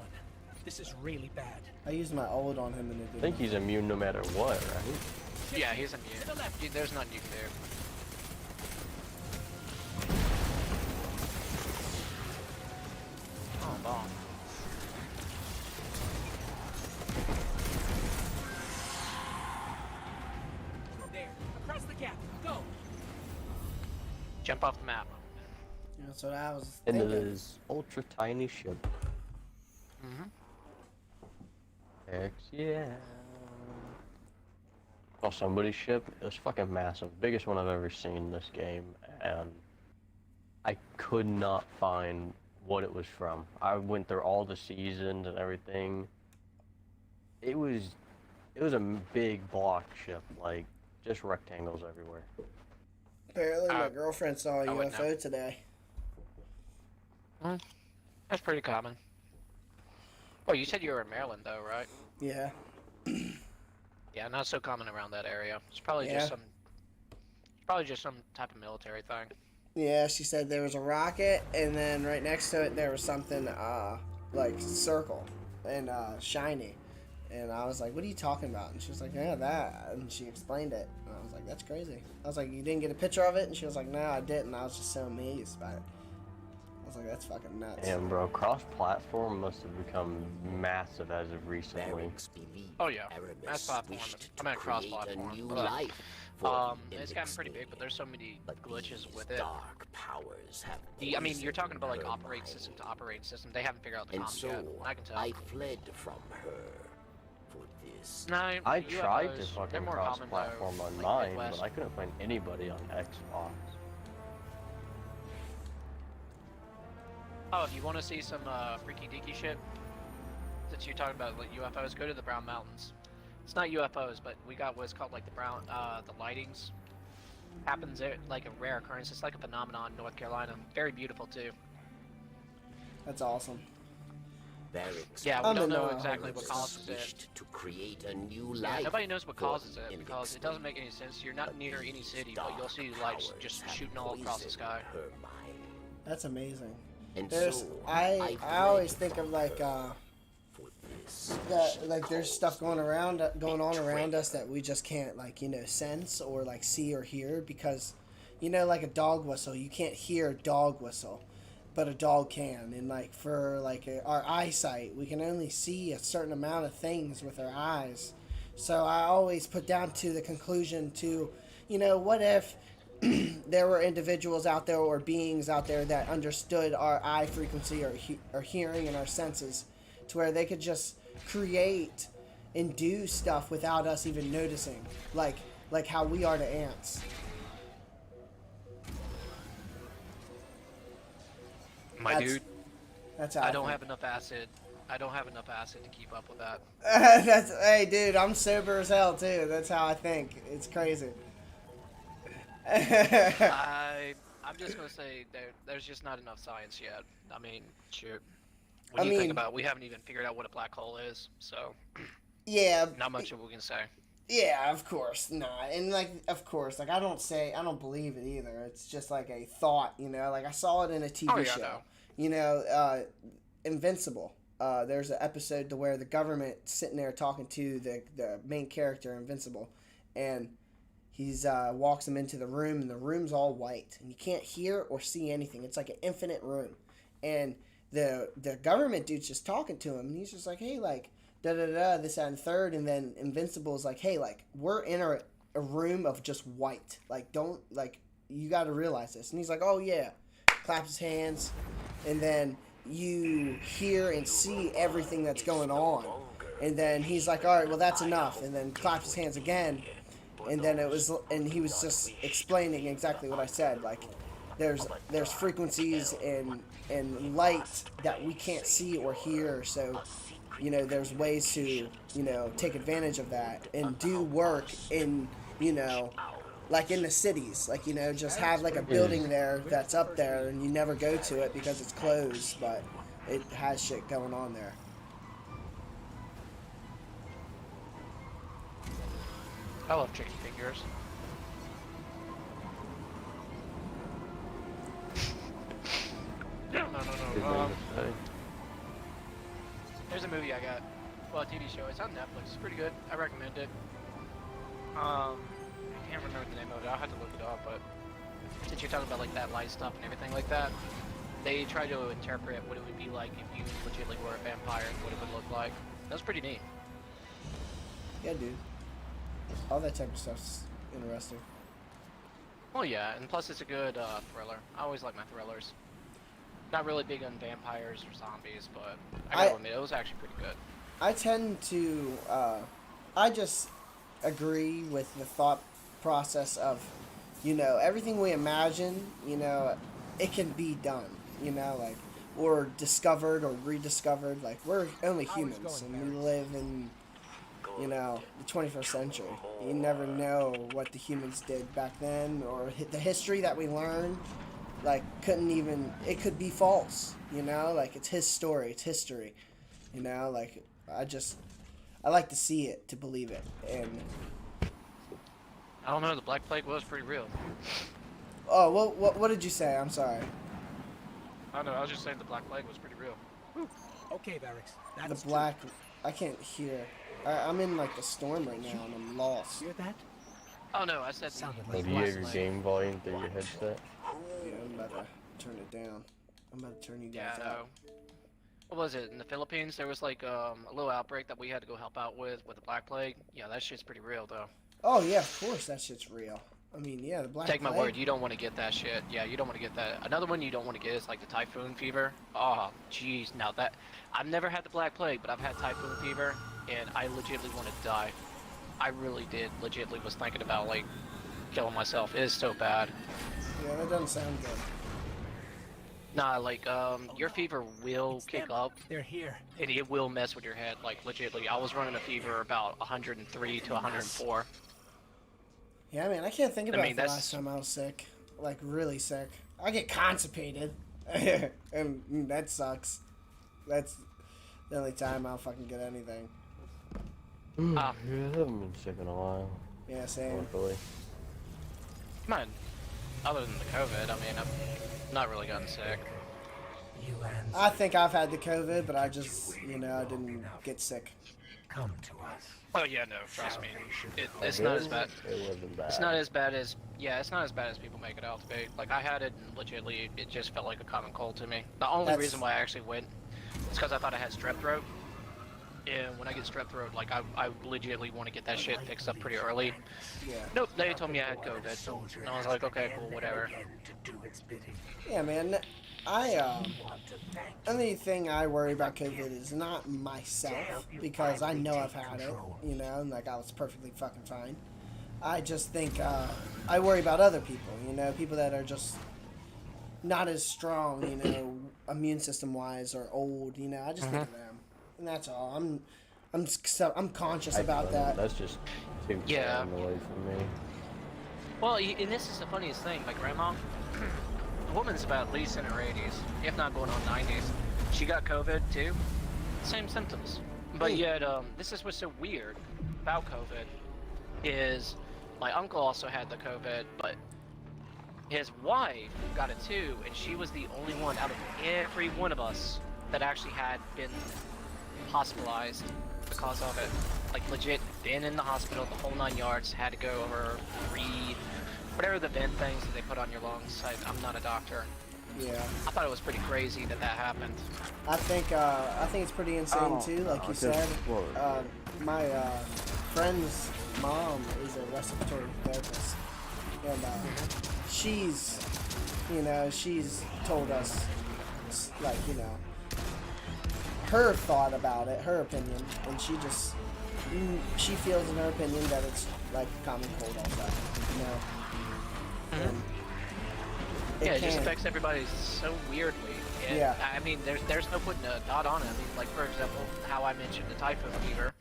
This is really bad. I used my ult on him and it I didn't. think he's immune no matter what, right? Yeah, he's immune. Dude, there's not nuke there. Oh, bomb. There. Across the gap. Go. Jump off the map. That's what I was Into thinking. this ultra tiny ship. Heck yeah. Oh, somebody's ship. It was fucking massive. Biggest one I've ever seen in this game, and I could not find what it was from. I went through all the seasons and everything. It was a big block ship, like just rectangles everywhere. Apparently my girlfriend saw a I wouldn't UFO today. That's pretty common. Oh, you said you were in Maryland, though, right? Yeah. Yeah, not so common around that area. It's probably Yeah. just some. It's probably just some type of military thing. Yeah, she said there was a rocket, and then right next to it there was something like circle and shiny. And I was like, "What are you talking about?" And she was like, "Yeah, that." And she explained it, and I was like, "That's crazy." I was like, "You didn't get a picture of it?" And she was like, "No, I didn't." I was just so amazed by it. I was like, "That's fucking nuts." And bro, cross-platform must have become massive as of recently. Oh yeah, mass platform. I mean, cross-platform. It's gotten pretty big, but there's so many glitches with it. Dark powers have. I mean, you're talking about like operating system to operating system. They haven't figured out the And comms so yet. I can tell. I fled from her for this. No, I tried to UFOs, they're fucking more common, though, cross-platform on like mine, Midwest. but I couldn't find anybody on Xbox. Oh, if you want to see some freaky deaky shit that you're talking about, like UFOs, go to the Brown Mountains. It's not UFOs, but we got what's called like the the lightings. Happens there, like a rare occurrence. It's like a phenomenon in North Carolina. Very beautiful too. That's awesome. Yeah, we don't know exactly what causes it. To create a new Yeah, life. nobody knows what causes it because it doesn't make any sense. You're not near any city, but you'll see lights just shooting all across the sky. That's amazing. And There's so I always think of like that like there's stuff going on around us that we just can't like sense or like see or hear because like a dog whistle, you can't hear a dog whistle, but a dog can. And like for like our eyesight, we can only see a certain amount of things with our eyes. So I always put down to the conclusion to what if there were individuals out there or beings out there that understood our eye frequency or hearing and our senses to where they could just create and do stuff without us even noticing, like how we are to ants. Dude, that's how I don't have enough acid. I don't have enough acid to keep up with that. Hey dude, I'm sober as hell too. That's how I think. It's crazy. I'm just gonna say there's just not enough science yet. I mean, shoot. When you think about it, we haven't even figured out what a black hole is, so yeah, not much of we can say. Yeah, of course, and of course, I don't believe it either. It's just like a thought, like I saw it in a TV show. No. Invincible. There's an episode to where the government sitting there talking to the main character, Invincible, and he's walks him into the room, and the room's all white, and you can't hear or see anything. It's like an infinite room, and the government dude's just talking to him, and he's just like, hey, like da da da, this that, and third, and then Invincible's like, hey, like we're in a room of just white, like don't like you got to realize this, and he's like, oh yeah, claps his hands, and then you hear and see everything that's going on, and then he's like, all right, well that's enough, and then claps his hands again. And then he was just explaining exactly what I said. Like, there's frequencies and light that we can't see or hear. So, there's ways to take advantage of that and do work in like in the cities, like, you know, just have like a building there that's up there and you never go to it because it's closed, but it has shit going on there. I love chicken fingers. No. There's a movie I got. Well, a TV show. It's on Netflix. It's pretty good. I recommend it. I can't remember the name of it. I'll have to look it up. But since you're talking about like that light stuff and everything like that, they try to interpret what it would be like if you legitimately were a vampire and what it would look like. That was pretty neat. Yeah, dude. All that type of stuff's interesting. Well, yeah, and plus it's a good thriller. I always like my thrillers. Not really big on vampires or zombies, but I gotta admit, it was actually pretty good. I tend to, I just agree with the thought process of, you know, everything we imagine, you know, it can be done, you know, like, or discovered or rediscovered. Like, we're only humans and we live in, you know, the 21st century. You never know what the humans did back then, or the history that we learn, like, couldn't even, it could be false, you know, like, it's his story, it's history, you know, like, I like to see it to believe it. And I don't know, the Black Plague was pretty real. oh, well, what did you say? I'm sorry. I don't know, I was just saying the Black Plague was pretty real. Whew. Okay, Barracks. The black, I can't hear. I'm in like the storm right now and I'm lost. Hear that? Oh no, I said Do you have your game volume through your headset? Yeah, I'm about to turn it down. I'm about to turn you guys no. What was it? In the Philippines, there was like a little outbreak that we had to go help out with the Black Plague. Yeah, that shit's pretty real though. Oh yeah, of course that shit's real. I mean, yeah, the Black Take Plague. my word, you don't want to get that shit. Yeah, you don't want to get that. Another one you don't want to get is like the typhoon fever. Oh, jeez. Now that I've never had the Black Plague, but I've had typhoon fever, and I legitimately want to die. I really did. Legitimately was thinking about like killing myself. It is so bad. Yeah, that doesn't sound good. Nah, like your fever will kick up. They're here. And it will mess with your head. Like legitimately, I was running a fever about 103 to 104. Yeah, man, I can't think about the last time I was sick. Like, really sick. I get constipated. And that sucks. That's the only time I'll fucking get anything. Yeah, I haven't been sick in a while. Yeah, same. Luckily. Man, other than the COVID, I mean, I've not really gotten sick. I think I've had the COVID, but I just, you know, I didn't get sick. Come to us. Oh yeah, no, trust me. It's not as bad. It wasn't bad. It's not as bad as, yeah, it's not as bad as people make it out to be. Like, I had it, and legitimately, it just felt like a common cold to me. The only reason why I actually went is because I thought I had strep throat. And when I get strep throat, like, I legitimately want to get that shit fixed up pretty early. Yeah. Nope, they told me I had COVID. And I was like, okay, cool, whatever. Yeah, man. Only thing I worry about COVID is not myself, because I know I've had it, you know, and like I was perfectly fucking fine. I just think, I worry about other people, you know, people that are just not as strong, you know, immune system wise, or old, you know, I just think of them. And that's all. I'm conscious about that. That's just too far away from me. Well, and this is the funniest thing. My grandma, the woman's about at least in her 80s, if not going on 90s. She got COVID too. Same symptoms. But yet, this is what's so weird about COVID is my uncle also had the COVID, but his wife got it too, and she was the only one out of every one of us that actually had been hospitalized because of it. Like, legit, been in the hospital the whole 9 yards, had to go over, read, whatever the vent things that they put on your lungs. I'm not a doctor. Yeah. I thought it was pretty crazy that happened. I think it's pretty insane too, like you said. My friend's mom is a respiratory therapist, and she's told us, like, you know, her thought about it, her opinion, and she feels in her opinion that it's like common cold also, you know. Yeah, it just affects everybody so weirdly. And, yeah. I mean, there's no putting a dot on it. I mean, like, for example, how I mentioned the typhoon fever.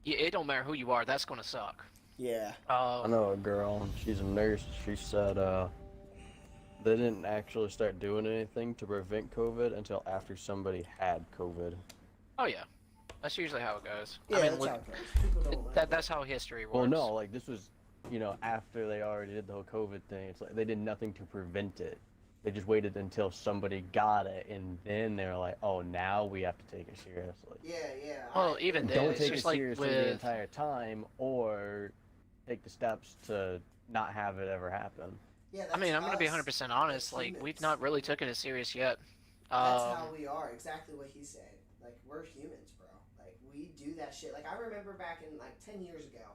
It don't matter who you are, that's gonna suck. Yeah. I know a girl, she's a nurse, she said they didn't actually start doing anything to prevent COVID until after somebody had COVID. Oh yeah, that's usually how it goes. Yeah, I mean, that's how it goes. People don't that's how history works. Well, no, like this was, you know, after they already did the whole COVID thing. It's like they did nothing to prevent it. They just waited until somebody got it, and then they're like, "Oh, now we have to take it seriously." Yeah. Well, even then, don't it's take it just like seriously with... the entire time, or take the steps to not have it ever happen. Yeah, I mean, I'm gonna be us. 100% honest. Like, we've not really taken it serious yet. That's how we are. Exactly what he said. Like, we're humans, bro. Like, we do that shit. Like, I remember back in, like, 10 years ago.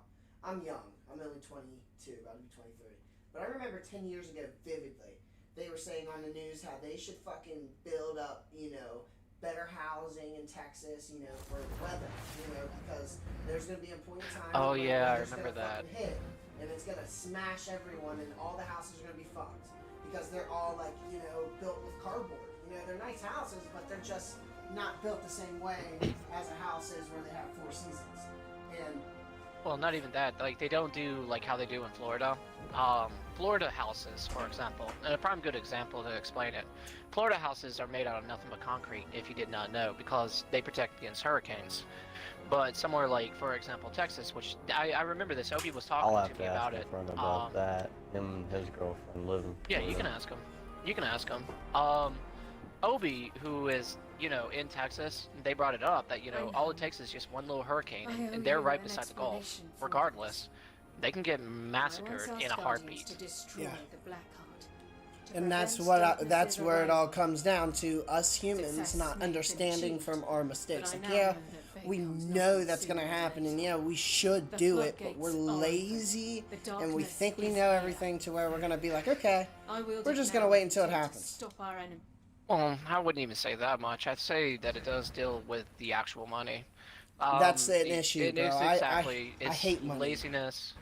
I'm young. I'm only 22, about to be 23. But I remember 10 years ago vividly. They were saying on the news how they should fucking build up, you know, better housing in Texas, you know, for weather, you know, because there's going to be a point in time Oh, when yeah, I weather's remember gonna that. fucking hit, and it's going to smash everyone, and all the houses are going to be fucked. Because they're all, like, you know, built with cardboard. You know, they're nice houses, but they're just not built the same way as a house is where they have 4 seasons. And Well, not even that. Like, they don't do like how they do in Florida. Florida houses, for example, and a prime good example to explain it. Florida houses are made out of nothing but concrete, if you did not know, because they protect against hurricanes. But somewhere like, for example, Texas, which I remember this, Obi was talking I'll have to me ask about my it. friend about that. Him and his girlfriend live in Yeah, you Florida. can ask him. You can ask him. Obi, who is, you know, in Texas, they brought it up that, you know, all it takes is just one little hurricane, and they're right beside the Gulf. Regardless, they can get massacred in a heartbeat. yeah. And that's what that's where it all comes down to, us humans not understanding from our mistakes. Like, yeah, we know that's gonna happen, and yeah, we should do it, but we're lazy, and we think we know everything to where we're gonna be like, okay, we're just gonna wait until it happens. Well, I wouldn't even say that much. I'd say that it does deal with the actual money. That's an issue, bro. It is exactly. I hate money. Laziness.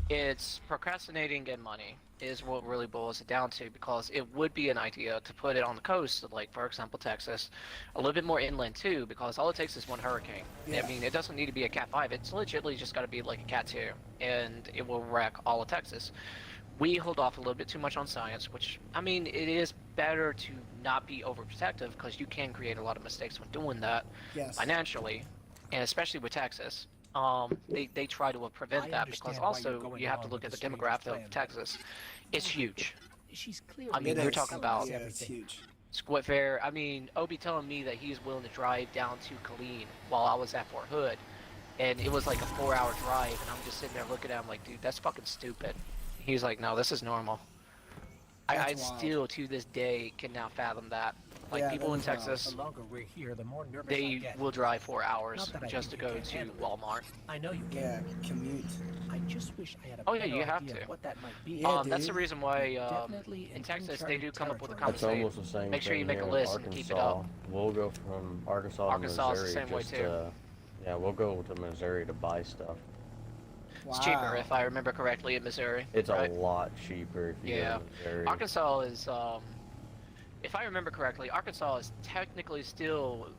It's procrastinating and money is what really boils it down to, because it would be an idea to put it on the coast, like, for example, Texas, a little bit more inland too, because all it takes is one hurricane. Yeah. I mean, it doesn't need to be a Cat 5. It's legitimately just got to be like a Cat 2, and it will wreck all of Texas. We hold off a little bit too much on science, which, I mean, it is better to not be overprotective, because you can create a lot of mistakes when doing that financially, and especially with Texas. They try to prevent that, because also you have to look at the demographic of Texas. It's huge. I mean, you're talking about it's huge. Squid Fair. I mean, Obi telling me that he's willing to drive down to Killeen while I was at Fort Hood, and it was like a 4-hour drive, and I'm just sitting there looking at him like, dude, that's fucking stupid. He's like, no, this is normal. I still, to this day, can now fathom that. Like, people in Texas, The longer we're here, the more nervous I they get. will drive 4 hours Not that I just to think you go can't to handle it. Walmart. I know you can. Yeah, commute. I just wish I had a Oh yeah, better you have idea to. of what that might be. Yeah, That's the dude. reason why Definitely in in Texas they do come up with a territory. It's conversation. almost the same Make sure you thing make a here in list and keep it up. Arkansas. We'll go from Arkansas Arkansas to is the Missouri same way, just too. to, yeah, we'll go to Missouri to buy stuff. It's cheaper, if I remember correctly, in Missouri. It's right? a lot cheaper if you Yeah. go to Missouri. Arkansas is, if I remember correctly, Arkansas is technically still, I'm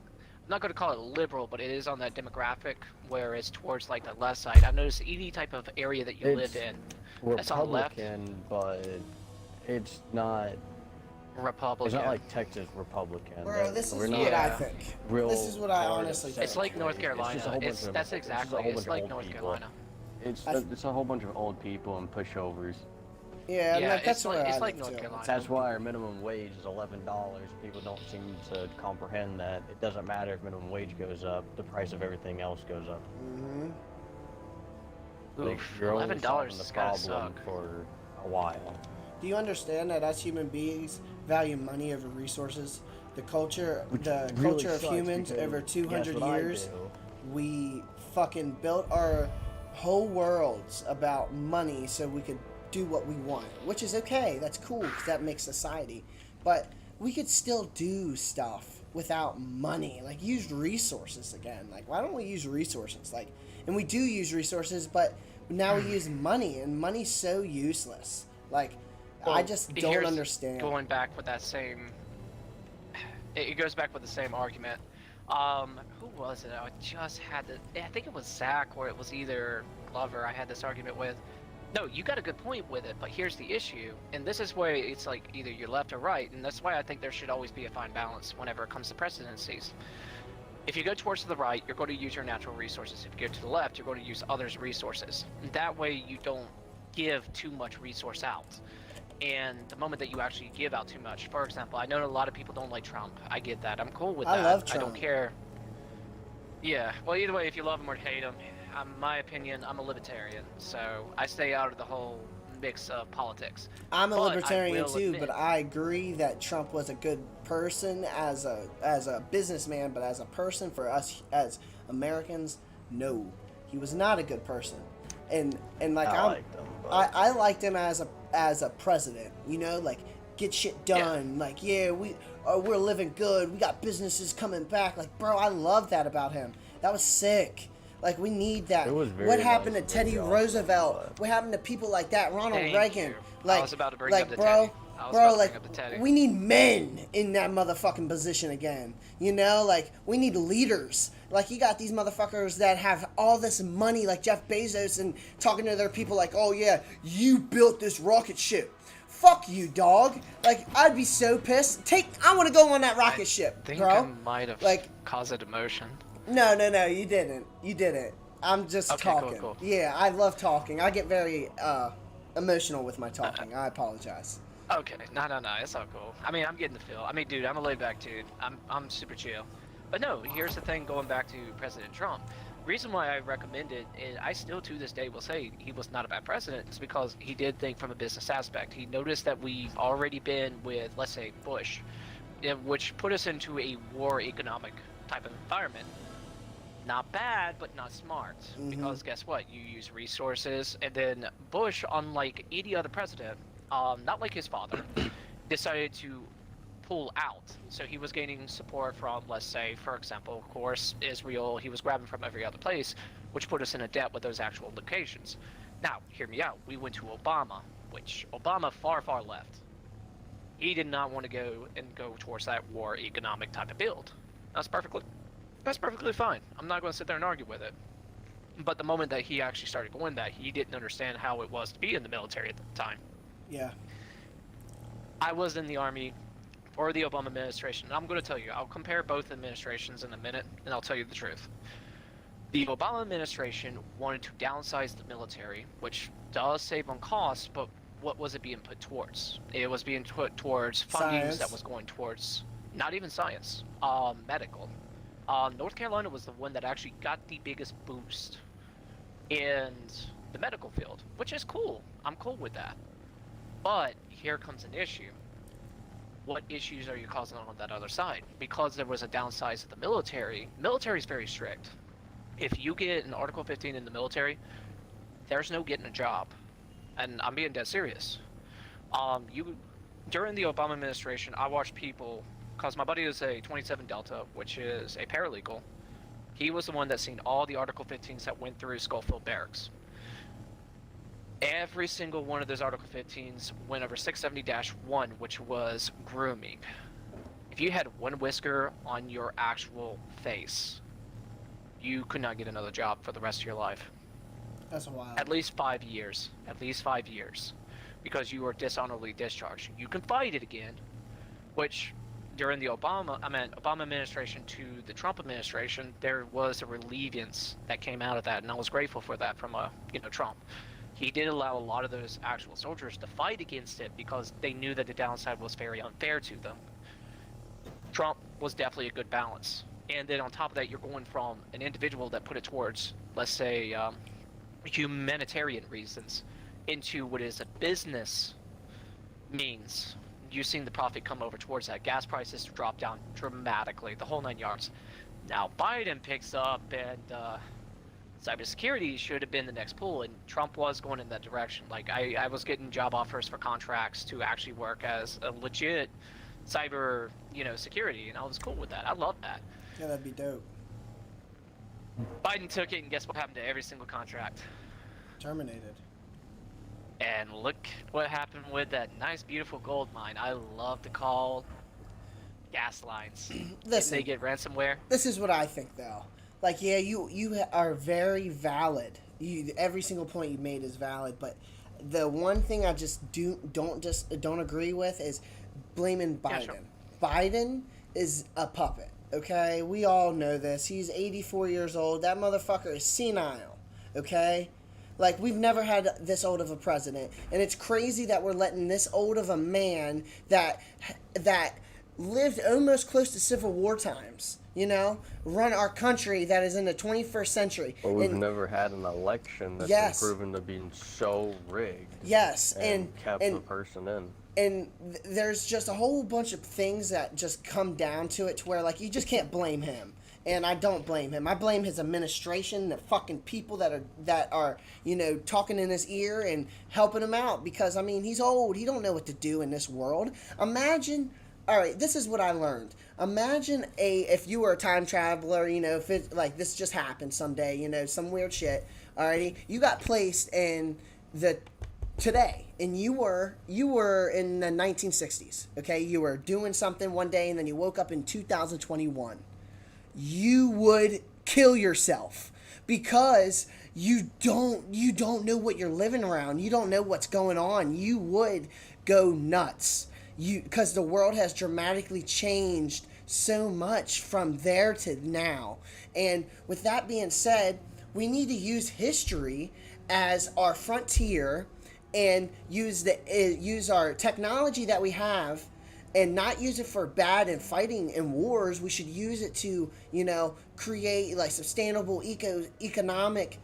not going to call it liberal, but it is on that demographic where it's towards like the left side. I've noticed any type of area that you live in, that's on the left. Republican, but it's not. Republican. It's not like Texas Republican. Bro, this is We're what not I think. real This is what I hard honestly to think. It's like North Carolina. It's just a whole bunch of- That's it's just a whole exactly. bunch It's of like old North people. Carolina. It's a whole bunch of old people and pushovers. Yeah, Yeah, like, that's it's where like, I it's like live, North too. Carolina. That's why our minimum wage is $11. People don't seem to comprehend that. It doesn't matter if minimum wage goes up, the price of everything else goes up. Mm-hmm. Like, Oof, you're only $11 solving the is gotta problem suck. for a while. Do you understand that us human beings value money over resources? The culture, the really culture of sucks humans because over 200 guess what I years, do? we fucking built our whole worlds about money so we could do what we want, which is okay. That's cool because that makes society. But we could still do stuff without money, like use resources again. Like, why don't we use resources? Like, and we do use resources, but now we use money, and money's so useless. Like, I Well, just don't here's understand. Going back with that same, it goes back with the same argument. Who was it? I just had to. I think it was Zach, or it was either Glover I had this argument with. No, you got a good point with it, but here's the issue, and this is where it's like either you're left or right, and that's why I think there should always be a fine balance whenever it comes to presidencies. If you go towards the right, you're going to use your natural resources. If you go to the left, you're going to use others' resources. And that way you don't give too much resource out. And the moment that you actually give out too much, for example, I know a lot of people don't like Trump. I get that. I'm cool with that. I love Trump. I don't care. Yeah, well, either way, if you love him or hate him, in my opinion, I'm a libertarian, so I stay out of the whole mix of politics. I'm a libertarian too, admit, but I agree that Trump was a good person as a businessman, but as a person for us as Americans, no, he was not a good person. And like I liked him as a president, you know, like get shit done, like we're living good, we got businesses coming back, like bro, I love that about him. That was sick. Like, we need that. What happened to Teddy Roosevelt? What happened to people like that? Ronald Reagan. Like, I was about to bring like, up the bro, Teddy. we need men in that motherfucking position again. You know, like, we need leaders. Like, you got these motherfuckers that have all this money, like Jeff Bezos, and talking to their people like, oh yeah, you built this rocket ship. Fuck you, dog. Like, I'd be so pissed. I want to go on that rocket ship, bro. I think I might have caused it emotion. No, you didn't. You didn't. I'm just talking. Cool. Yeah, I love talking. I get very emotional with my talking. I apologize. Okay, no, it's all cool. I mean, I'm getting the feel. I mean, dude, I'm a laid back dude. I'm super chill. But no, here's the thing. Going back to President Trump, reason why I recommend it, and I still to this day will say he was not a bad president, is because he did think from a business aspect. He noticed that we've already been with, let's say, Bush, which put us into a war economic type of environment. Not bad, but not smart. Because guess what? You use resources, and then Bush, unlike any other president, not like his father, decided to pull out. So he was gaining support from, let's say, for example, of course, Israel. He was grabbing from every other place, which put us in a debt with those actual locations. Now, hear me out. We went to Obama, which Obama far left. He did not want to go towards that war economic type of build. That's perfectly fine. I'm not going to sit there and argue with it. But the moment that he actually started going that, he didn't understand how it was to be in the military at the time. Yeah. I was in the Army for the Obama administration. And I'm going to tell you, I'll compare both administrations in a minute, and I'll tell you the truth. The Obama administration wanted to downsize the military, which does save on costs, but what was it being put towards? It was being put towards funding that was going towards, not even science, medical. North Carolina was the one that actually got the biggest boost in the medical field, which is cool. I'm cool with that. But here comes an issue. What issues are you causing on that other side? Because there was a downsize of the military. Military is very strict. If you get an Article 15 in the military, there's no getting a job. And I'm being dead serious. During the Obama administration, I watched people, because my buddy is a 27 Delta, which is a paralegal. He was the one that seen all the Article 15s that went through Schofield Barracks. Every single one of those Article 15s went over 670-1, which was grooming. If you had one whisker on your actual face, you could not get another job for the rest of your life. That's wild. At least 5 years. At least 5 years. Because you were dishonorably discharged. You can fight it again, which during the Obama administration to the Trump administration, there was a relievance that came out of that, and I was grateful for that from Trump. He did allow a lot of those actual soldiers to fight against it because they knew that the downside was very unfair to them. Trump was definitely a good balance. And then on top of that, you're going from an individual that put it towards, let's say, humanitarian reasons into what is a business means. You've seen the profit come over towards that. Gas prices drop down dramatically, the whole 9 yards. Now Biden picks up, and cybersecurity should have been the next pull, and Trump was going in that direction. Like, I was getting job offers for contracts to actually work as a legit cyber, security, and I was cool with that. I love that. Yeah, that'd be dope. Biden took it, and guess what happened to every single contract? Terminated. And look what happened with that nice, beautiful gold mine. I love to call gas lines. Listen, they get ransomware. This is what I think, though. Like, yeah, you are very valid every single point you made is valid, but the one thing I just don't agree with is blaming Biden. Yeah, sure. Biden is a puppet. Okay, we all know this. He's 84 years old. That motherfucker is senile. Okay, like we've never had this old of a president, and it's crazy that we're letting this old of a man that lived almost close to Civil War times, run our country that is in the 21st century. Well, we've never had an election that's been proven to be so rigged. Yes, and kept the person in. And there's just a whole bunch of things that just come down to it to where, like, you just can't blame him. And I don't blame him. I blame his administration, the fucking people that are talking in his ear and helping him out. Because, I mean, he's old. He don't know what to do in this world. Imagine... All right, this is what I learned. Imagine if you were a time traveler, if it, like, this just happened someday, some weird shit. Alrighty, you got placed in today, and you were in the 1960s. Okay, you were doing something one day, and then you woke up in 2021. You would kill yourself because you don't know what you're living around. You don't know what's going on. You would go nuts. Because the world has dramatically changed so much from there to now. And with that being said, we need to use history as our frontier and use our technology that we have and not use it for bad and fighting in wars. We should use it to, create like sustainable economic,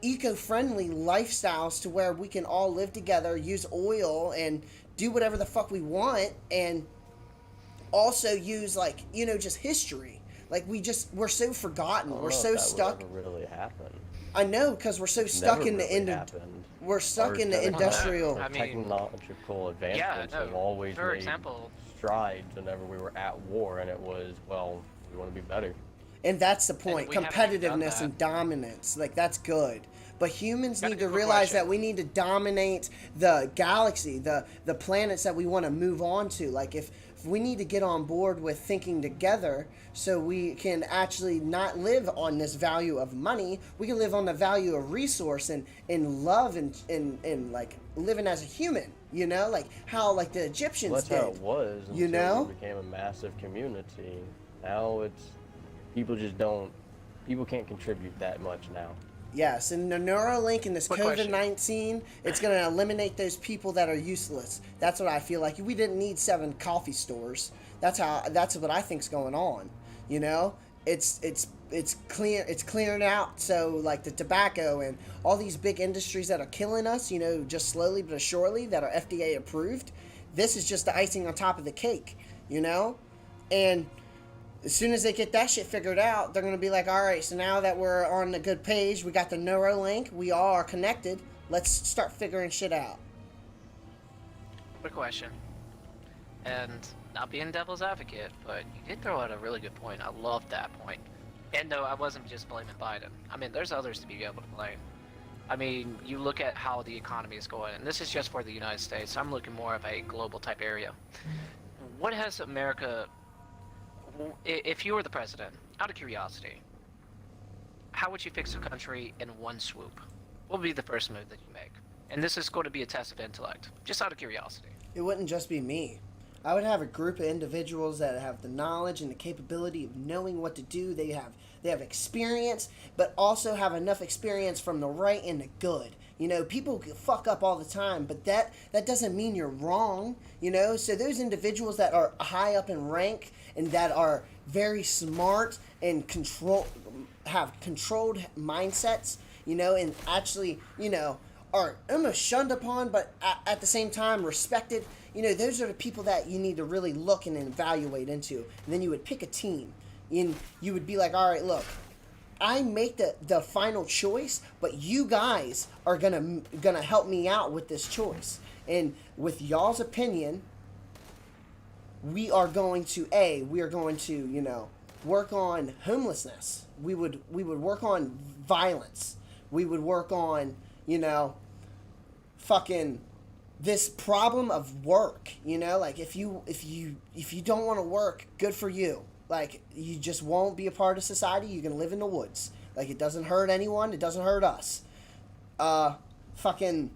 eco-friendly lifestyles to where we can all live together, use oil and do whatever the fuck we want, and also use just history. Like we're so forgotten. We're so stuck. That would really happen. I know, because we're so stuck in the we're stuck in the industrial. Technological advancements have always made strides whenever we were at war, and it was, well, we want to be better. And that's the point. Competitiveness and dominance. Like, that's good. But humans need to realize that we need to dominate the galaxy, the planets that we want to move on to. Like, if we need to get on board with thinking together so we can actually not live on this value of money, we can live on the value of resource and love and like living as a human, like how like the Egyptians did. That's how it was until we became a massive community. Now people can't contribute that much now. Yes, and the Neuralink and this COVID-19, it's going to eliminate those people that are useless. That's what I feel like. We didn't need 7 coffee stores. That's what I think's going on. It's clearing out. So like the tobacco and all these big industries that are killing us, just slowly but surely, that are FDA approved. This is just the icing on top of the cake, and as soon as they get that shit figured out, they're going to be like, all right, so now that we're on a good page, we got the Neuralink, we all are connected, let's start figuring shit out. Quick question. And not being devil's advocate, but you did throw out a really good point. I love that point. And no, I wasn't just blaming Biden. I mean, there's others to be able to blame. I mean, you look at how the economy is going, and this is just for the United States. I'm looking more of a global type area. What has America... If you were the president, out of curiosity, how would you fix a country in one swoop? What would be the first move that you make? And this is going to be a test of intellect, just out of curiosity. It wouldn't just be me. I would have a group of individuals that have the knowledge and the capability of knowing what to do. They have experience, but also have enough experience from the right and the good. People fuck up all the time, but that doesn't mean you're wrong, So those individuals that are high up in rank and that are very smart and have controlled mindsets, and actually, are almost shunned upon, but at the same time respected, those are the people that you need to really look and evaluate into. And then you would pick a team, and you would be like, all right, look, I make the final choice, but you guys are gonna help me out with this choice. And with y'all's opinion, we are going to work on homelessness. We would work on violence. We would work on, fucking this problem of work. Like if you don't want to work, good for you. Like, you just won't be a part of society. You can live in the woods. Like, it doesn't hurt anyone. It doesn't hurt us. fucking,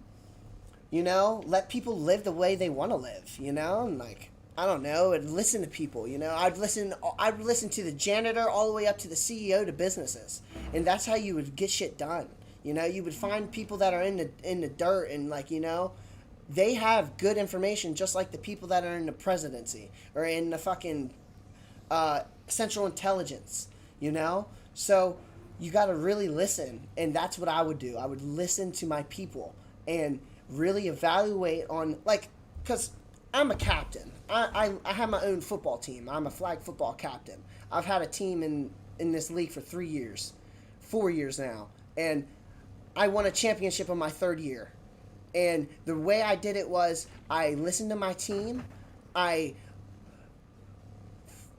you know, let people live the way they want to live, you know, and like, I don't know, and listen to people, you know. I'd listen to the janitor all the way up to the CEO to businesses, and that's how you would get shit done. You know, you would find people that are in the dirt, and like, you know, they have good information just like the people that are in the presidency or in the fucking central intelligence, you know. So you got to really listen, and that's what I would do. I would listen to my people and really evaluate on, like, because I'm a captain. I have my own football team. I'm a flag football captain. I've had a team in this league for 3 years, 4 years now, and I won a championship in my 3rd year. And the way I did it was I listened to my team. I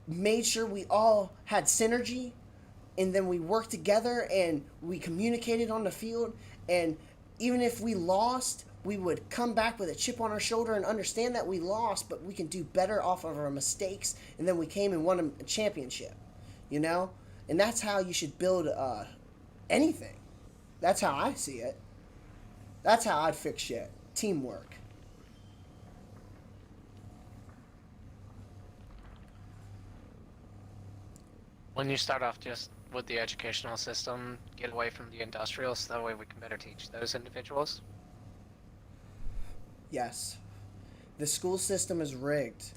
made sure we all had synergy, and then we worked together and we communicated on the field. And even if we lost, we would come back with a chip on our shoulder and understand that we lost, but we can do better off of our mistakes. And then we came and won a championship, you know? And that's how you should build anything. That's how I see it. That's how I'd fix shit. Teamwork. When you start off just with the educational system, get away from the industrial, so that way we can better teach those individuals. Yes. The school system is rigged.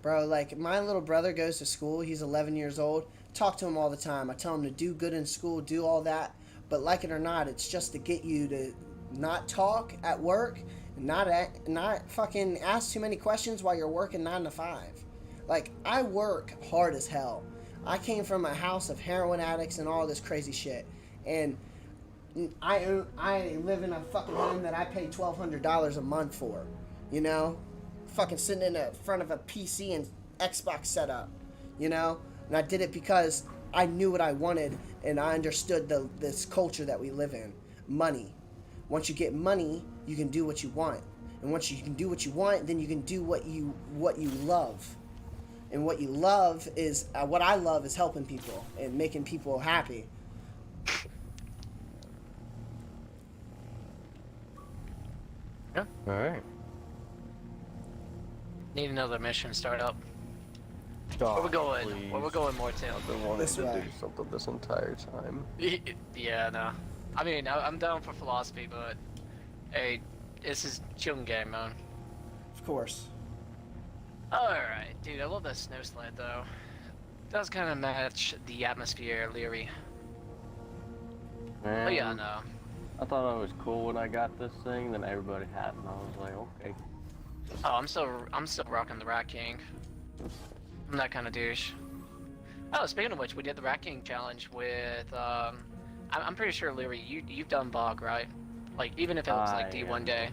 Bro, like, my little brother goes to school. He's 11 years old. Talk to him all the time. I tell him to do good in school, do all that. But like it or not, it's just to get you to not talk at work, not fucking ask too many questions while you're working 9 to 5. Like, I work hard as hell. I came from a house of heroin addicts and all this crazy shit. And I live in a fucking home that I pay $1,200 a month for, you know? Fucking sitting in the front of a PC and Xbox setup, you know? And I did it because I knew what I wanted, and I understood this culture that we live in. Money. Once you get money, you can do what you want. And once you can do what you want, then you can do what you love. And what you love is, what I love is helping people and making people happy. Yeah. Alright. Need another mission start up. God, Where we going? please. Where we going, Mortail? I've been wanting to do something this entire time. Yeah, no. I mean, I'm down for philosophy, but hey, this is chilling game, man. Of course. Alright, dude, I love that snow sled, though. It does kind of match the atmosphere, Leary. Man, But yeah, no. I thought it was cool when I got this thing, then everybody had it, and I was like, okay. Oh, I'm still rocking the Rat King. I'm that kind of douche. Oh, speaking of which, we did the Rat King challenge with, I'm pretty sure, Leary, you've done Bog, right? Like, even if it was like D1 day.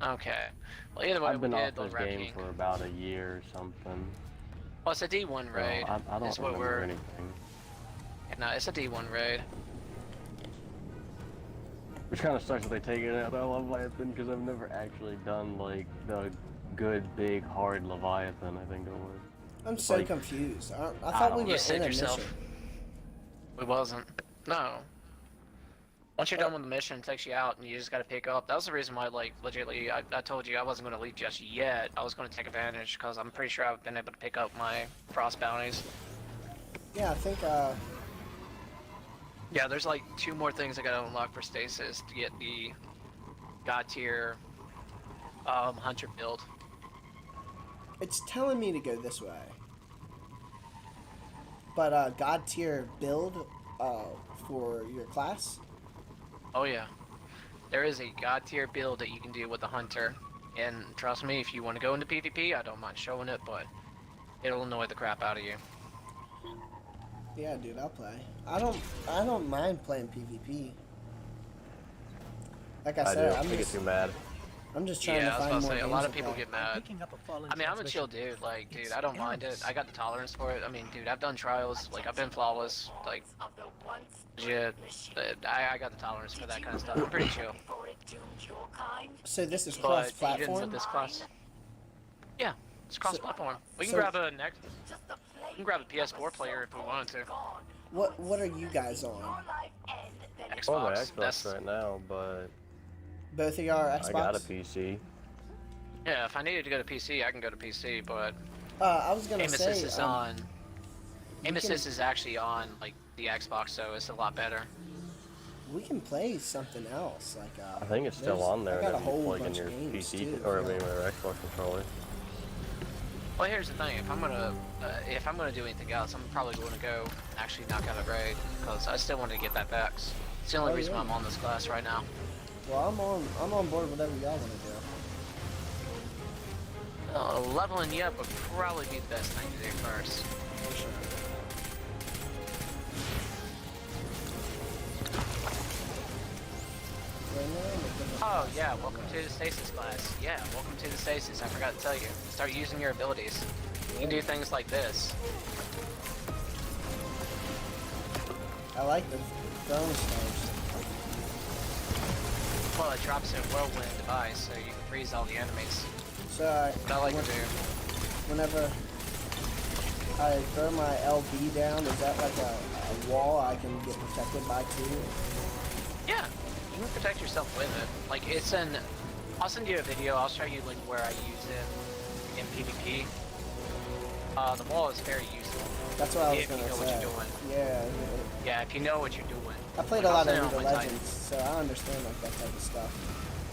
Okay. Well, either way, I've been we off did the this Rat game King. for about a year or something. Well, it's a D1 raid. I don't is what remember anything. No, it's a D1 raid. Which kind of sucks that they take it out of Leviathan, because I've never actually done, like, the good, big, hard Leviathan, I think it was. I'm so like, confused. I thought we were in a mission. We wasn't. No. Once you're done with the mission, it takes you out and you just gotta pick up. That was the reason why, like, legitimately, I told you I wasn't gonna leave just yet. I was gonna take advantage, because I'm pretty sure I've been able to pick up my frost bounties. Yeah, I think, Yeah, there's like 2 more things I gotta unlock for Stasis to get the God tier hunter build. it's telling me to go this way. But, God tier build, for your class? Oh yeah. There is a God tier build that you can do with the hunter. And trust me, if you want to go into PvP, I don't mind showing it, but it'll annoy the crap out of you. Yeah, dude, I'll play. I don't mind playing PvP. Like I said, I get too mad. I'm just trying to find more I was about to say, a lot of games people to get play. mad. I mean, I'm a chill dude, like, dude, I don't mind it. I got the tolerance for it. I mean, dude, I've done trials, like, I've been flawless, like, legit. I got the tolerance for that kind of stuff. I'm pretty chill. So this is But even cross-platform? with this class, yeah, it's cross-platform. We can so- grab a We can grab a PS4 player if we wanted to. What are you guys on? I'm on my Xbox. Xbox right now, but Both of y'all are Xbox? I got a PC. Yeah, if I needed to go to PC, I can go to PC, but I was gonna Aim say, Assist is on. Aim can- Assist is actually on like the Xbox, so it's a lot better. we can play something else. Like I think it's still there's- on there I got a that you whole plug in bunch your of games PC too, or I yeah. mean your Xbox controller. Well, here's the thing: if I'm gonna do anything else, I'm probably going to go actually knock out a raid because I still want to get that Vex. It's the only Oh, reason yeah. why I'm on this class right now. Well, I'm on board with whatever y'all want to do. Leveling you up would probably be the best thing to do first. For sure. Oh yeah, welcome to the stasis class. Yeah, welcome to the stasis. I forgot to tell you. Start using your abilities. You can do things like this. I like the throwing stars. Well, it drops a whirlwind device, so you can freeze all the enemies. So What I like to do. whenever I throw my LB down, is that like a wall I can get protected by too? Yeah, you can protect yourself with it. Like it's an. I'll send you a video. I'll show you like where I use it in PvP. The wall is very useful. That's what I was if you gonna know say. what you're doing. Yeah. Yeah, if you know what you're doing. I played Like, a lot I'll of send it League on of my Legends, so I understand like that type of stuff.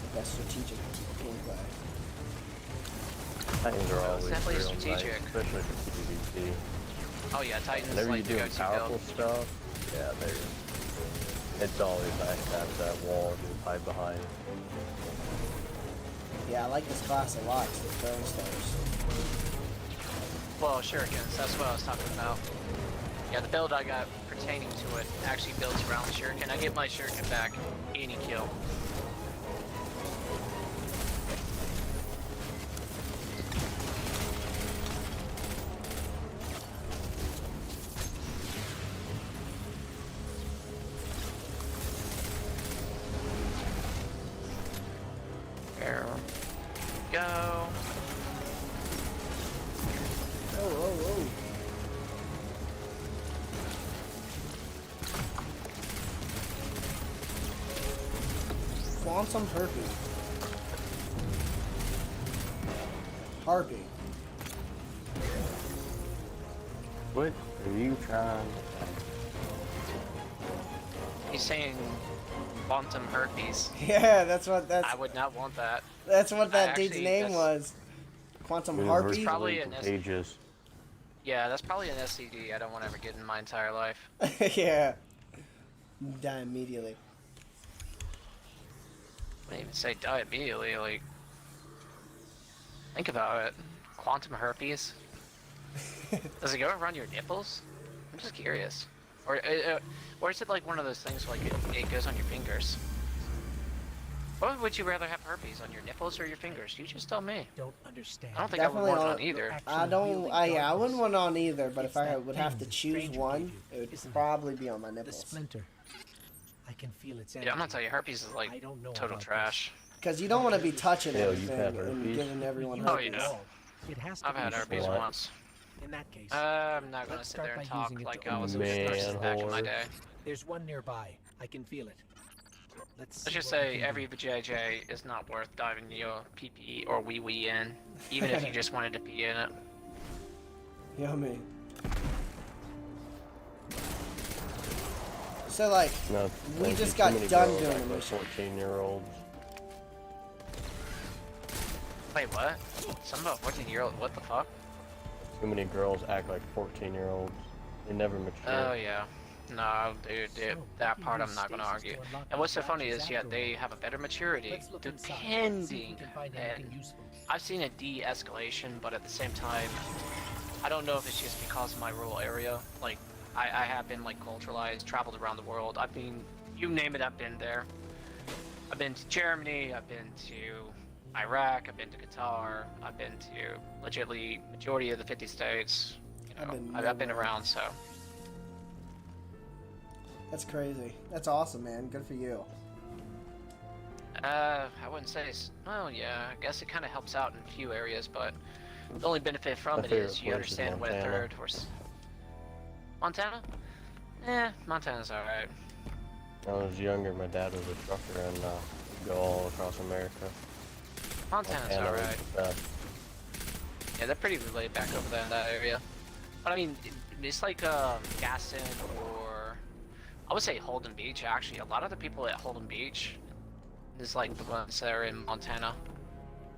Like that strategic gameplay. Titans are always definitely real strategic. nice, especially for PvP. Oh yeah, Titan's Whenever like you the do go-to powerful build. stuff, yeah, it's always nice to have that wall you hide behind. Yeah, I like this class a lot. It's the throwing stars. Well, shurikens, that's what I was talking about. Yeah, the build I got pertaining to it actually builds around the shuriken. I get my shuriken back any kill. There we go. Oh. Quantum Harpy. Harpy. What are you trying? He's saying quantum herpes. Yeah, that's what I would not want that. That's what that dude's Actually, name that's- was. Quantum Universally Harpy? Probably an contagious. Yeah, that's probably an SCD I don't want to ever get in my entire life. Yeah. Die immediately. I wouldn't even say die immediately, like... Think about it. Quantum herpes? Does it go around your nipples? I'm just curious. Or is it like one of those things where like it goes on your fingers? What would you rather have herpes, on your nipples or your fingers? You just tell me. Don't understand. I don't think I would want it on on- either. I wouldn't want on either, but It's if I that would have to thing choose stranger one, gave you, it would isn't it? probably be on my The nipples. splinter. I can feel its energy. Yeah, I'm gonna tell you, herpes is I like don't know total about trash. Because you don't want to be touching Yeah, everything you've had and herpes. giving everyone Oh, herpes. yeah. It has to I've be had herpes What? once. In that case, I'm not gonna let's sit start there and by talk using it like to I was a Man, nurse back in my whore. day. there's one nearby. I can feel it. Let's Let's just see what we say can every do. JJ is not worth diving your PP or wee wee in, even if you just wanted to pee in it. Yummy. So like, No, we don't just see too got many done girls doing act the like mission. 14-year-olds. Wait, what? Some about 14-year-old? What the fuck? Too many girls act like 14-year-olds. They never mature. Oh yeah. No, dude, that part I'm not gonna argue. And what's so funny is, yeah, they have a better maturity, Let's look inside, see if we depending. can find And anything useful. I've seen a de-escalation, but at the same time, I don't know if it's just because of my rural area. Like, I have been like culturalized, traveled around the world. I've been, you name it, I've been there. I've been to Germany, I've been to Iraq, I've been to Qatar, I've been to legitly majority of the 50 states. You know, I've been around, so. That's crazy. That's awesome, man. Good for you. I wouldn't say. Well, yeah. I guess it kind of helps out in a few areas, but the only benefit from My it is favorite you place is understand what a Montana. third or Montana. Montana's all right. When I was younger, my dad was a trucker and go all across America. Montana's alright. Yeah, they're pretty laid back over there in that area. But I mean, it's like Gaston or I would say Holden Beach. Actually, a lot of the people at Holden Beach is like the ones that are in Montana.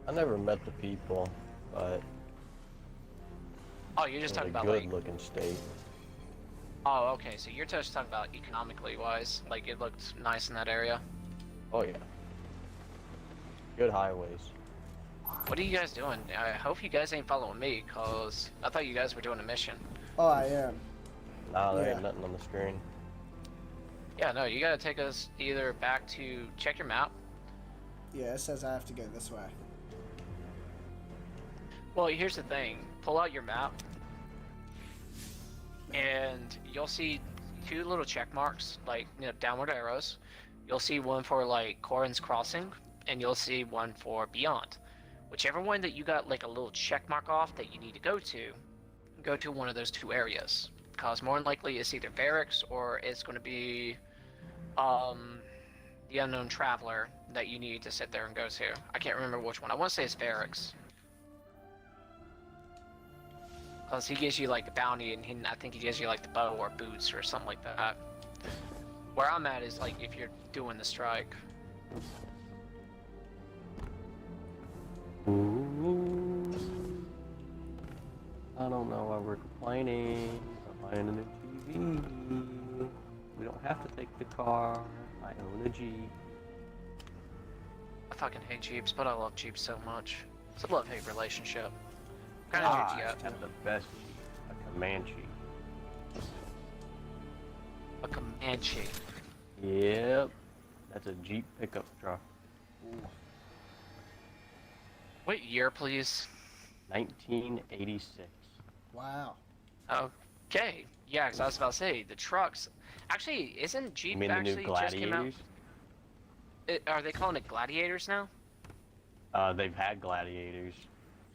I never met the people, but oh, you're just talking about a like good-looking state. Oh, okay. So you're just talking about economically wise, like it looked nice in that area. Oh yeah. Good highways. What are you guys doing? I hope you guys ain't following me, cause I thought you guys were doing a mission. Oh, I am. Nah, there ain't nothing on the screen. Yeah, no, you gotta take us either back to check your map. Yeah, it says I have to go this way. Well, here's the thing. Pull out your map, and you'll see two little check marks, like, you know, downward arrows. You'll see one for, like, Corin's Crossing, and you'll see one for Beyond. Whichever one that you got, like, a little check mark off that you need to go to one of those two areas. Because more than likely it's either Barracks or it's going to be the Unknown Traveler that you need to sit there and go to. I can't remember which one. I want to say it's Barracks. Because he gives you like the bounty, and I think he gives you like the bow or boots or something like that. Where I'm at is like if you're doing the strike. Ooh. I don't know why we're complaining. I'm buying a new TV. We don't have to take the car. I own a Jeep. I fucking hate Jeeps, but I love Jeeps so much. It's a love-hate relationship. What kind of Jeep do you I have the best Jeep. A Comanche. A Comanche. Yep. That's a Jeep pickup truck. Ooh. What year, please? 1986. Wow. Okay. Yeah, because I was about to say, the trucks... Actually, isn't Jeep You mean actually the new just came out? Gladiators? Are they calling it Gladiators now? They've had Gladiators.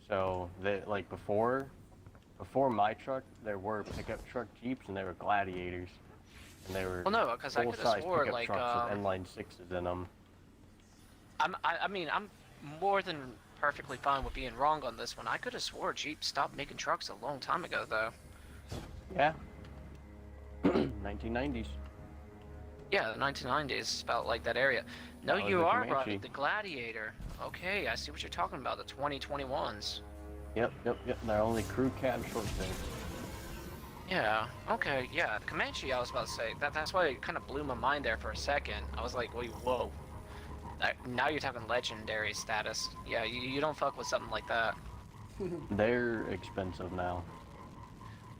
So, they, like, before my truck, there were pickup truck Jeeps, and they were Gladiators. And they were well, no, because I could have full-size swore, pickup like, trucks with inline sixes in them. I mean, I'm more than perfectly fine with being wrong on this one. I could have swore Jeep stopped making trucks a long time ago, though. Yeah. 1990s. Yeah, the 1990s, about like that area. No, That was you the are Comanche. right, the Gladiator. Okay, I see what you're talking about, the 2021s. Yep. They're only crew cab short things. Yeah, okay, yeah, the Comanche, I was about to say, that's why it kind of blew my mind there for a second. I was like, wait, whoa. Now you're talking legendary status. Yeah, you don't fuck with something like that. They're expensive now.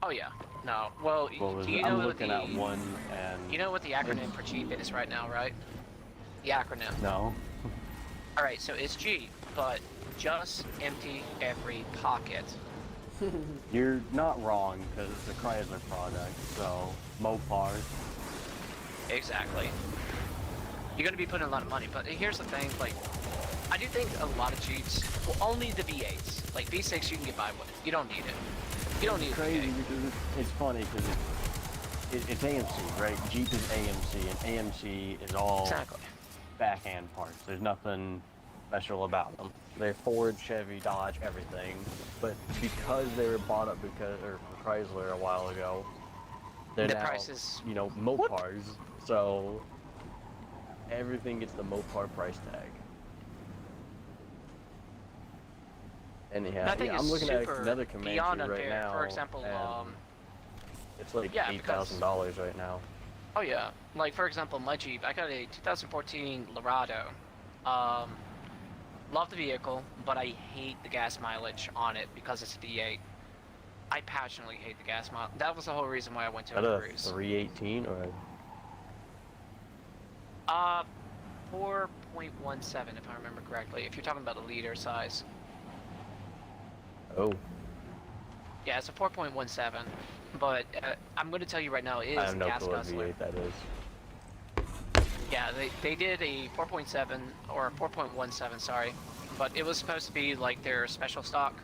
Oh yeah, no. Well, do you know I'm what looking the at one and... you know what the acronym for Jeep is right now, right? The acronym. No. All right, so it's Jeep, but just empty every pocket. You're not wrong, because it's a Chrysler product, so Mopar. Exactly. You're gonna be putting a lot of money, but here's the thing, like, I do think a lot of Jeeps, well, only the V8s, like V6 you can get by with, you don't need it. You don't need Crazy it. because it's funny because it's AMC, right? Jeep is AMC, and AMC is all Exactly. backhand parts. There's nothing special about them. They're Ford, Chevy, Dodge, everything. But because they were bought up for Chrysler a while ago, they're The now, prices. you know, Mopars. So everything gets the Mopar price tag. Anyhow, Nothing yeah, is I'm looking at super another Comanche beyond right unfair. now. For example, and it's like yeah, $8,000 right now. Oh yeah, like for example, my Jeep, I got a 2014 Laredo. Love the vehicle, but I hate the gas mileage on it because it's a V8. I passionately hate the gas mileage. That was the whole reason why I went to Is that a a cruise. 318 or? 4.17 if I remember correctly. If you're talking about a liter size. Oh. Yeah, it's a 4.17, but I'm going to tell you right now, it I is have a no gas clue what guzzler. V8 that is. Yeah, they did a 4.7 or 4.17, sorry, but it was supposed to be like their special stock.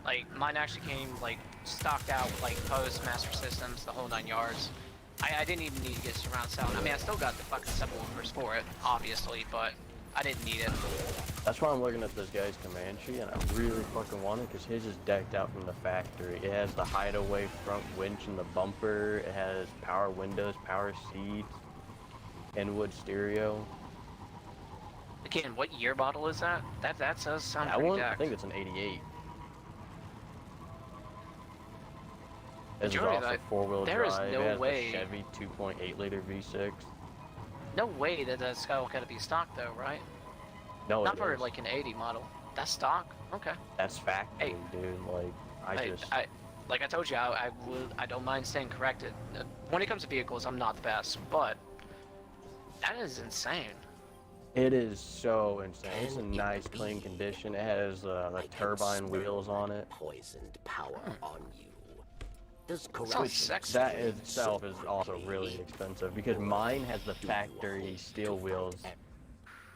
Like mine actually came like stocked out, like post Master Systems, the whole 9 yards. I didn't even need to get surround sound. I mean, I still got the fucking subwoofers for it, obviously, but I didn't need it. That's why I'm looking at this guy's Comanche, and I really fucking want it because his is decked out from the factory. It has the hideaway front winch and the bumper. It has power windows, power seats, Inwood stereo. Again, what year model is that? That does sound That pretty one, I jacked. think it's an 88. This is Majority of also that- four-wheel drive. there is no it has way- the Chevy 2.8 liter V6. No way that that's gotta be stock though, right? No, Not it for is. like an 80 model. That's stock. Okay. That's factory, Hey. dude. Like, Like I told you, I don't mind staying corrected. When it comes to vehicles, I'm not the best, but that is insane. It is so insane. It's in nice, clean condition. It has the turbine wheels on it. Poisoned power on you. Does Sounds corruption sexy. That itself is also really expensive because mine has the factory steel wheels.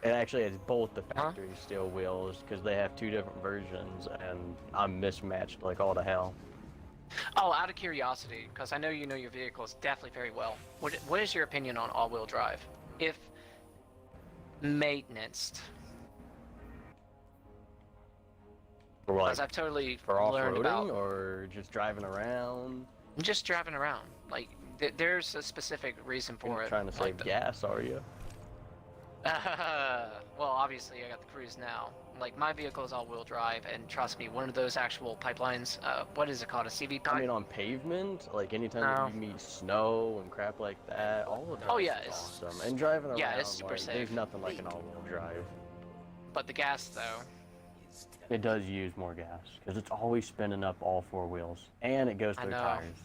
It actually has both the factory steel wheels because they have two different versions, and I'm mismatched like all to hell. Oh, out of curiosity, because I know you know your vehicles definitely very well. What is your opinion on all-wheel drive? If maintenanced. For like, Because I've totally for learned off-roading about or just driving around? just driving around. Like, there's a specific reason for You're it. trying to like save gas, are you? Well, obviously I got the Cruise now. Like, my vehicle is all-wheel drive, and trust me, one of those actual pipelines, what is it called, a CV pipe? I mean, on pavement, like anytime that you meet snow and crap like that, all-wheel drive yeah, is it's- awesome. And driving around, yeah, it's super like, safe. there's nothing like an all-wheel drive. But the gas, though, It does use more gas because it's always spinning up all four wheels, and it goes I through know. tires.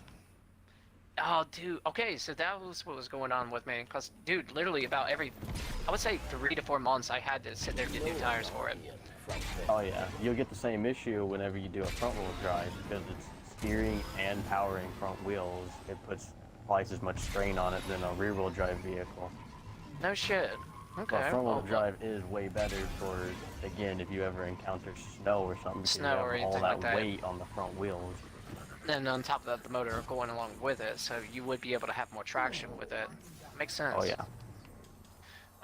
oh, dude, okay, so that was what was going on with me, because, dude, literally about every, I would say 3 to 4 months, I had to sit there and get new tires for it. Oh yeah, you'll get the same issue whenever you do a front-wheel drive because it's steering and powering front wheels. It puts twice as much strain on it than a rear-wheel drive vehicle. No shit. Okay. But front-wheel well, drive is way better for, again, if you ever encounter snow or something, because Snow or you have all anything that like that. weight on the front wheels. And on top of that, the motor going along with it, so you would be able to have more traction with it. Makes sense. Oh yeah.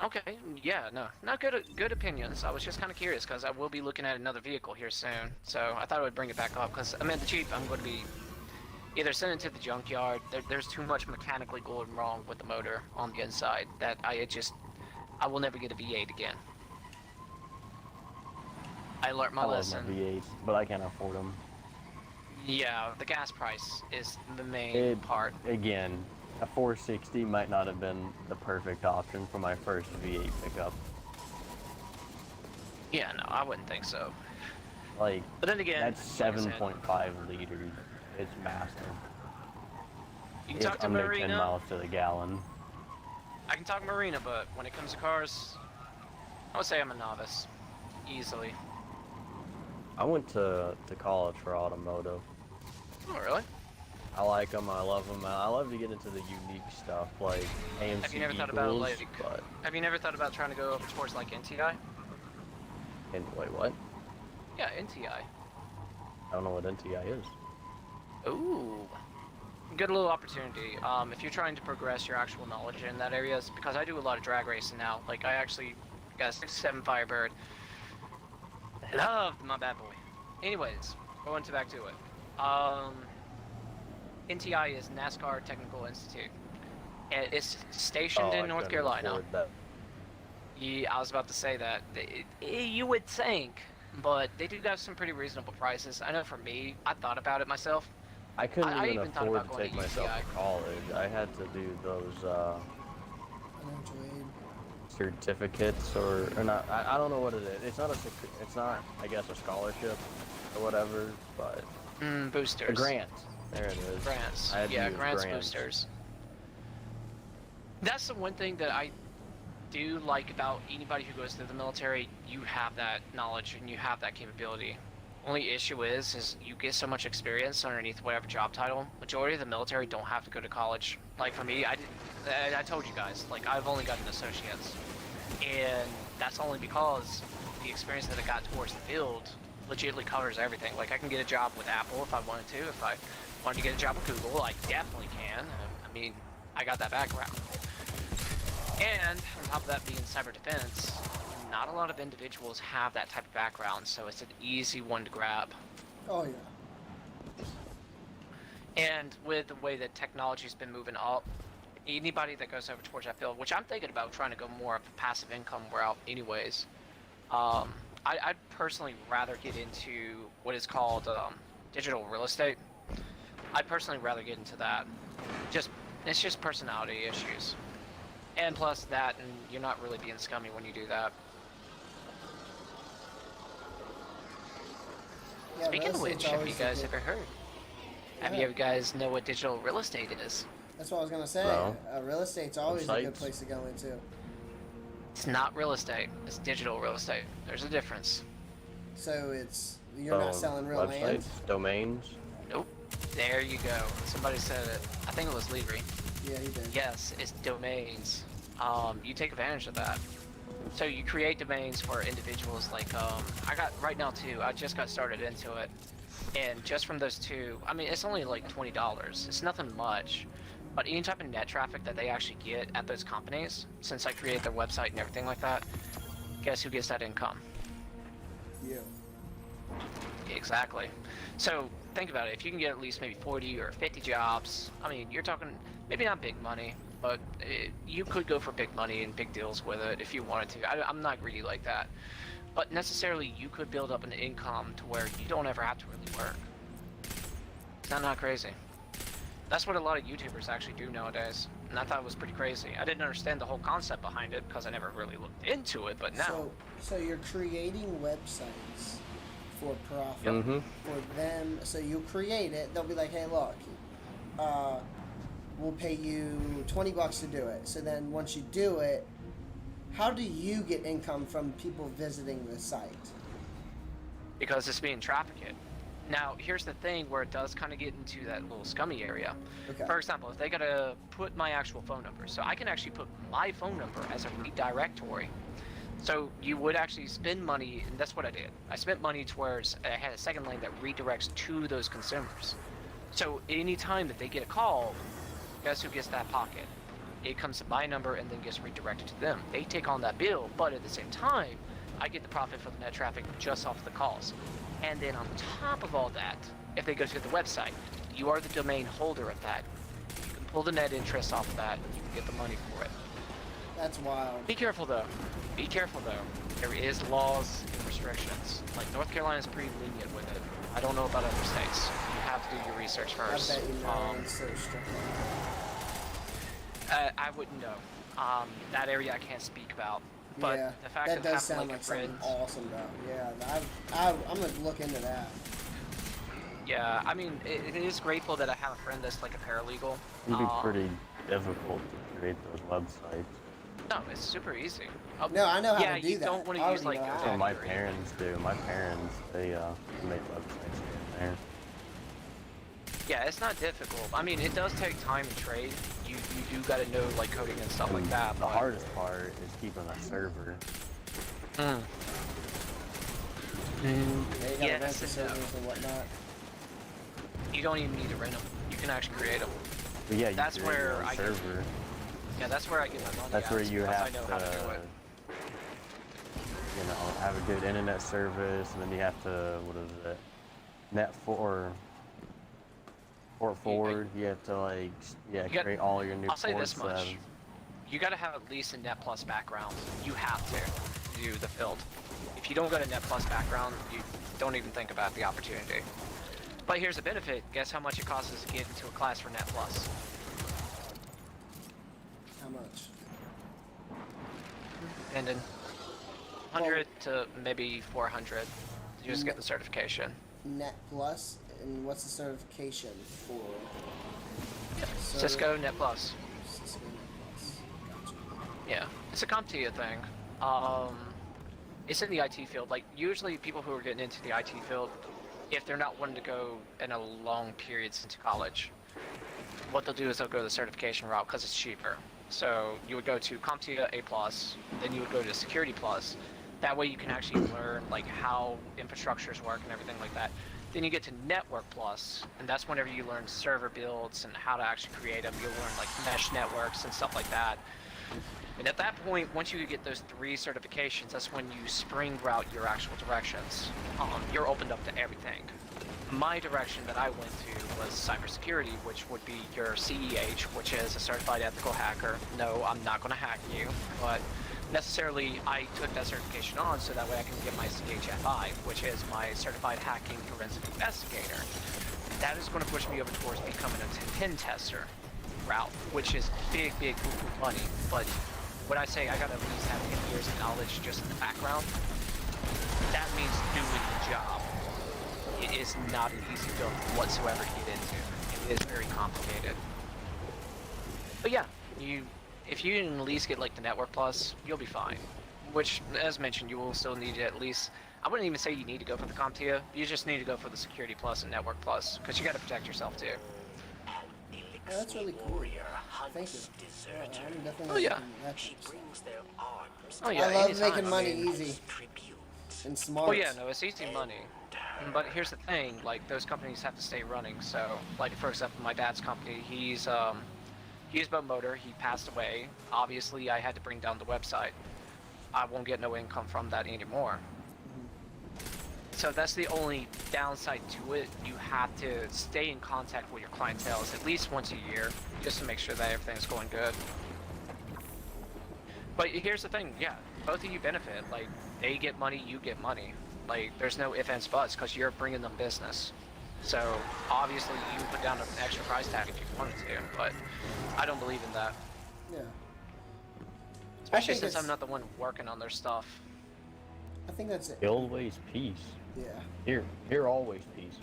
Okay, yeah, no, not good opinions. I was just kind of curious because I will be looking at another vehicle here soon, so I thought I would bring it back up because I'm at the Jeep. I'm going to be either sending it to the junkyard. There's too much mechanically going wrong with the motor on the inside that I will never get a V8 again. I learned my I love lesson. my V8s, but I can't afford them. Yeah, the gas price is the main part. Again, a 460 might not have been the perfect option for my first V8 pickup. Yeah, no, I wouldn't think so. Like, But then again, that's like I said, 7.5 liters. It's massive. You can It's talk to under Marina. 10 miles to the gallon. I can talk Marina, but when it comes to cars, I would say I'm a novice. Easily. I went to college for automotive. Oh, really? I like them. I love them. I love to get into the unique stuff like AMC Have you never thought Eagles, about, like, but have you never thought about trying to go over towards, like, NTI? and wait, what? Yeah, NTI. I don't know what NTI is. Ooh. Good little opportunity. If you're trying to progress your actual knowledge in that area, because I do a lot of drag racing now. Like, I actually got a 67 Firebird. Loved my bad boy. Anyways, back to it. NTI is NASCAR Technical Institute. And it's stationed in North Carolina. Yeah, I was about to say that. You would think, but they do have some pretty reasonable prices. I know for me, I thought about it myself. I couldn't I even even thought afford about to going take to myself UCI. to college. I had to do those certificates or not. I don't know what it is. It's not it's not, I guess, a scholarship or whatever, but Boosters. a grant. There it is. Grants. I had to Yeah, use grants, grants. boosters. That's the one thing that I do like about anybody who goes through the military. You have that knowledge and you have that capability. Only issue is you get so much experience underneath whatever job title. Majority of the military don't have to go to college. Like for me, I told you guys, like I've only got an associate's. And that's only because the experience that I got towards the field legitimately covers everything. Like I can get a job with Apple if I wanted to. If I wanted to get a job with Google, I definitely can. I mean, I got that background. And on top of that being cyber defense, not a lot of individuals have that type of background, so it's an easy one to grab. Oh yeah. And with the way that technology's been moving up, anybody that goes over towards that field, which I'm thinking about trying to go more of a passive income route anyways, I'd personally rather get into what is called digital real estate. I'd personally rather get into that. It's just personality issues. And plus that, and you're not really being scummy when you do that. Yeah, Speaking of which, have you guys ever heard? Yeah. Have you guys know what digital real estate is? That's what I was gonna say. No. Real estate's always a good Websites. place to go into. It's not real estate. It's digital real estate. There's a difference. So you're not selling real websites, land. domains. Nope. There you go. Somebody said it. I think it was Leary. Yeah, he did. Yes, it's domains. You take advantage of that. So you create domains for individuals like, I got, right now too, I just got started into it. And just from those two, I mean, it's only like $20. It's nothing much. But any type of net traffic that they actually get at those companies, since I create their website and everything like that, guess who gets that income? You. Exactly. So think about it. If you can get at least maybe 40 or 50 jobs, I mean, you're talking maybe not big money, but you could go for big money and big deals with it if you wanted to. I'm not greedy like that. But necessarily, you could build up an income to where you don't ever have to really work. Is that not crazy? That's what a lot of YouTubers actually do nowadays. And I thought it was pretty crazy. I didn't understand the whole concept behind it because I never really looked into it, but now... So you're creating websites for profit. Mm-hmm. For them, so you create it, they'll be like, hey look, we'll pay you $20 to do it. So then once you do it, how do you get income from people visiting the site? Because it's being trafficked. Now, here's the thing where it does kind of get into that little scummy area. Okay. For example, if they gotta put my actual phone number, so I can actually put my phone number as a redirectory. So you would actually spend money, and that's what I did. I spent money towards, I had a second lane that redirects to those consumers. So anytime that they get a call, guess who gets that pocket? It comes to my number and then gets redirected to them. They take on that bill, but at the same time, I get the profit for the net traffic just off the calls. And then on top of all that, if they go to the website, you are the domain holder of that. You can pull the net interest off of that, and you can get the money for it. That's wild. Be careful though. Be careful though. There is laws and restrictions. Like North Carolina is pretty lenient with it. I don't know about other states. You have to do your research first. I bet you know it's so strict. I wouldn't know. That area I can't speak about. But yeah, the fact that that does sound having like a something friend, awesome though. Yeah, I'm gonna look into that. yeah, I mean, it is grateful that I have a friend that's like a paralegal. It'd be pretty difficult to create those websites. No, it's super easy. No, I know how yeah, to do you that. don't want I to use already like know your how. That's what my factory. parents do. My parents, they make websites here and there. Yeah, it's not difficult. I mean, it does take time and trade. You do got to know like coding and stuff like that. The But hardest part is keeping a server. Yeah, you gotta rent yes the and servers and whatnot. you don't even need to rent them. You can actually create them. But yeah, you That's create your where own I server. Yeah, that's where I get my money. That's where at, you because have I know how to do it. have a good internet service, and then you have to, what is it, port forward. You have to like, create all your new I'll say ports. this much. You got to have at least a Net Plus background. You have to do the field. If you don't go to Net Plus background, you don't even think about the opportunity. But here's the benefit. Guess how much it costs us to get into a class for Net Plus? How much? Depending. 100 to maybe 400 to just get the certification. Net Plus, and what's the certification for? Cisco Net Plus. Cisco Net Plus. Gotcha. Yeah, it's a CompTIA thing. It's in the IT field. Like, usually people who are getting into the IT field, if they're not wanting to go in a long periods into college, what they'll do is they'll go the certification route because it's cheaper. So you would go to CompTIA A+, then you would go to Security Plus. That way you can actually learn like how infrastructures work and everything like that. Then you get to Network Plus, and that's whenever you learn server builds and how to actually create them. You'll learn like mesh networks and stuff like that. And at that point, once you get those 3 certifications, that's when you spring route your actual directions. You're opened up to everything. My direction that I went to was cybersecurity, which would be your CEH, which is a certified ethical hacker. No, I'm not going to hack you, but necessarily I took that certification on so that way I can get my CHFI, which is my certified hacking forensic investigator. That is going to push me over towards becoming a pen tester route, which is big money. But when I say I got to at least have 10 years of knowledge just in the background, that means doing the job. It is not an easy field whatsoever to get into. It is very complicated. But yeah, if you can at least get like the Network Plus, you'll be fine. Which, as mentioned, you will still need to at least, I wouldn't even say you need to go for the CompTIA, you just need to go for the Security Plus and Network Plus, because you got to protect yourself too. Yeah, that's really cool. Thank you. I'm definitely yeah. I love making money easy and smart. Oh yeah, no, it's easy money. But here's the thing, like, those companies have to stay running. So, like, for example, my dad's company, he's about motor, he passed away. Obviously, I had to bring down the website. I won't get no income from that anymore. So that's the only downside to it. You have to stay in contact with your clientele at least once a year, just to make sure that everything's going good. But here's the thing, yeah, both of you benefit. Like, they get money, you get money. Like, there's no ifs, ands, buts, because you're bringing them business. So, obviously, you can put down an extra price tag if you wanted to, but I don't believe in that. Yeah. Especially since I'm not the one working on their stuff. I think that's it. Always peace. Yeah. Here always peace.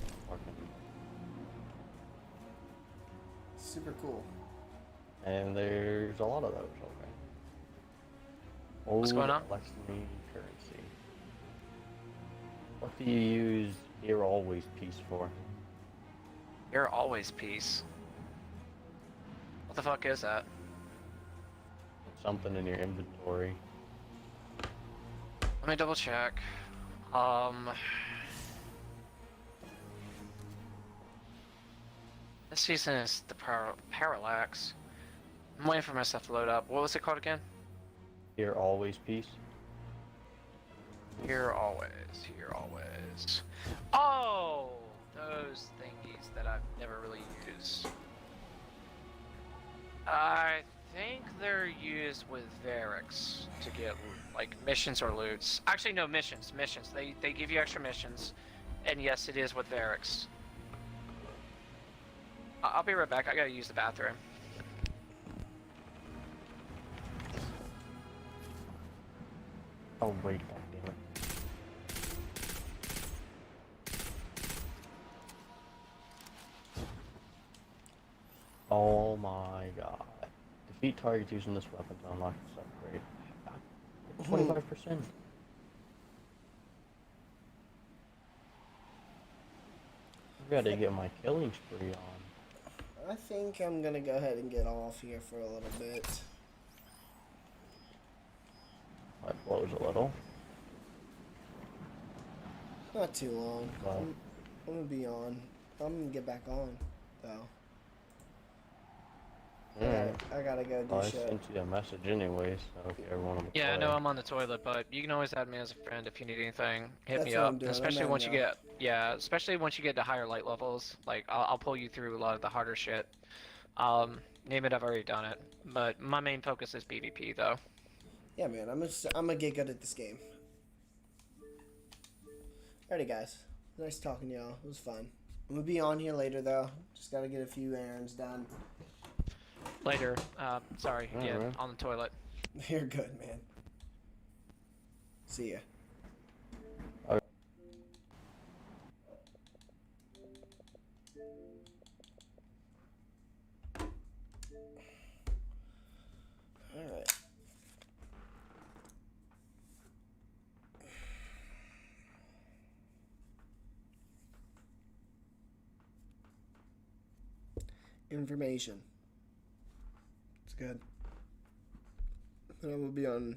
Super cool. And there's a lot of those, okay. What's going on? Electronic currency. What do you use here always peace for? Here always peace. What the fuck is that? Something in your inventory. Let me double check. This season is the Parallax. I'm waiting for my stuff to load up. What was it called again? Here always peace. Here always. Oh! Those thingies that I've never really used. I think they're used with Varix to get, like, missions or loots. Actually, no, missions. They give you extra missions. And yes, it is with Varix. I'll be right back. I gotta use the bathroom. Oh, wait, damn it. Oh my god. Defeat targets using this weapon to unlock this upgrade. 25%. I gotta get my killing spree on. I think I'm gonna go ahead and get off here for a little bit. I close a little. Not too long. Well, I'm gonna be on. I'm gonna get back on, though. alright. I gotta go do I shit. sent you a message anyway, so if you ever want to Yeah, I play. know I'm on the toilet, but you can always add me as a friend if you need anything. Hit That's me what up, I'm doing. especially I'm once you adding get, especially once you get to higher light levels. Like, I'll pull you through a lot of the harder shit. Name it, I've already done it. But my main focus is PvP, though. Yeah, man. I'm gonna get good at this game. Alrighty, guys. Nice talking to y'all. It was fun. I'm gonna be on here later, though. Just gotta get a few errands done. Later. Sorry. Yeah, Alright. on the toilet. You're good, man. See ya. Alright. Information. It's good. And I will be on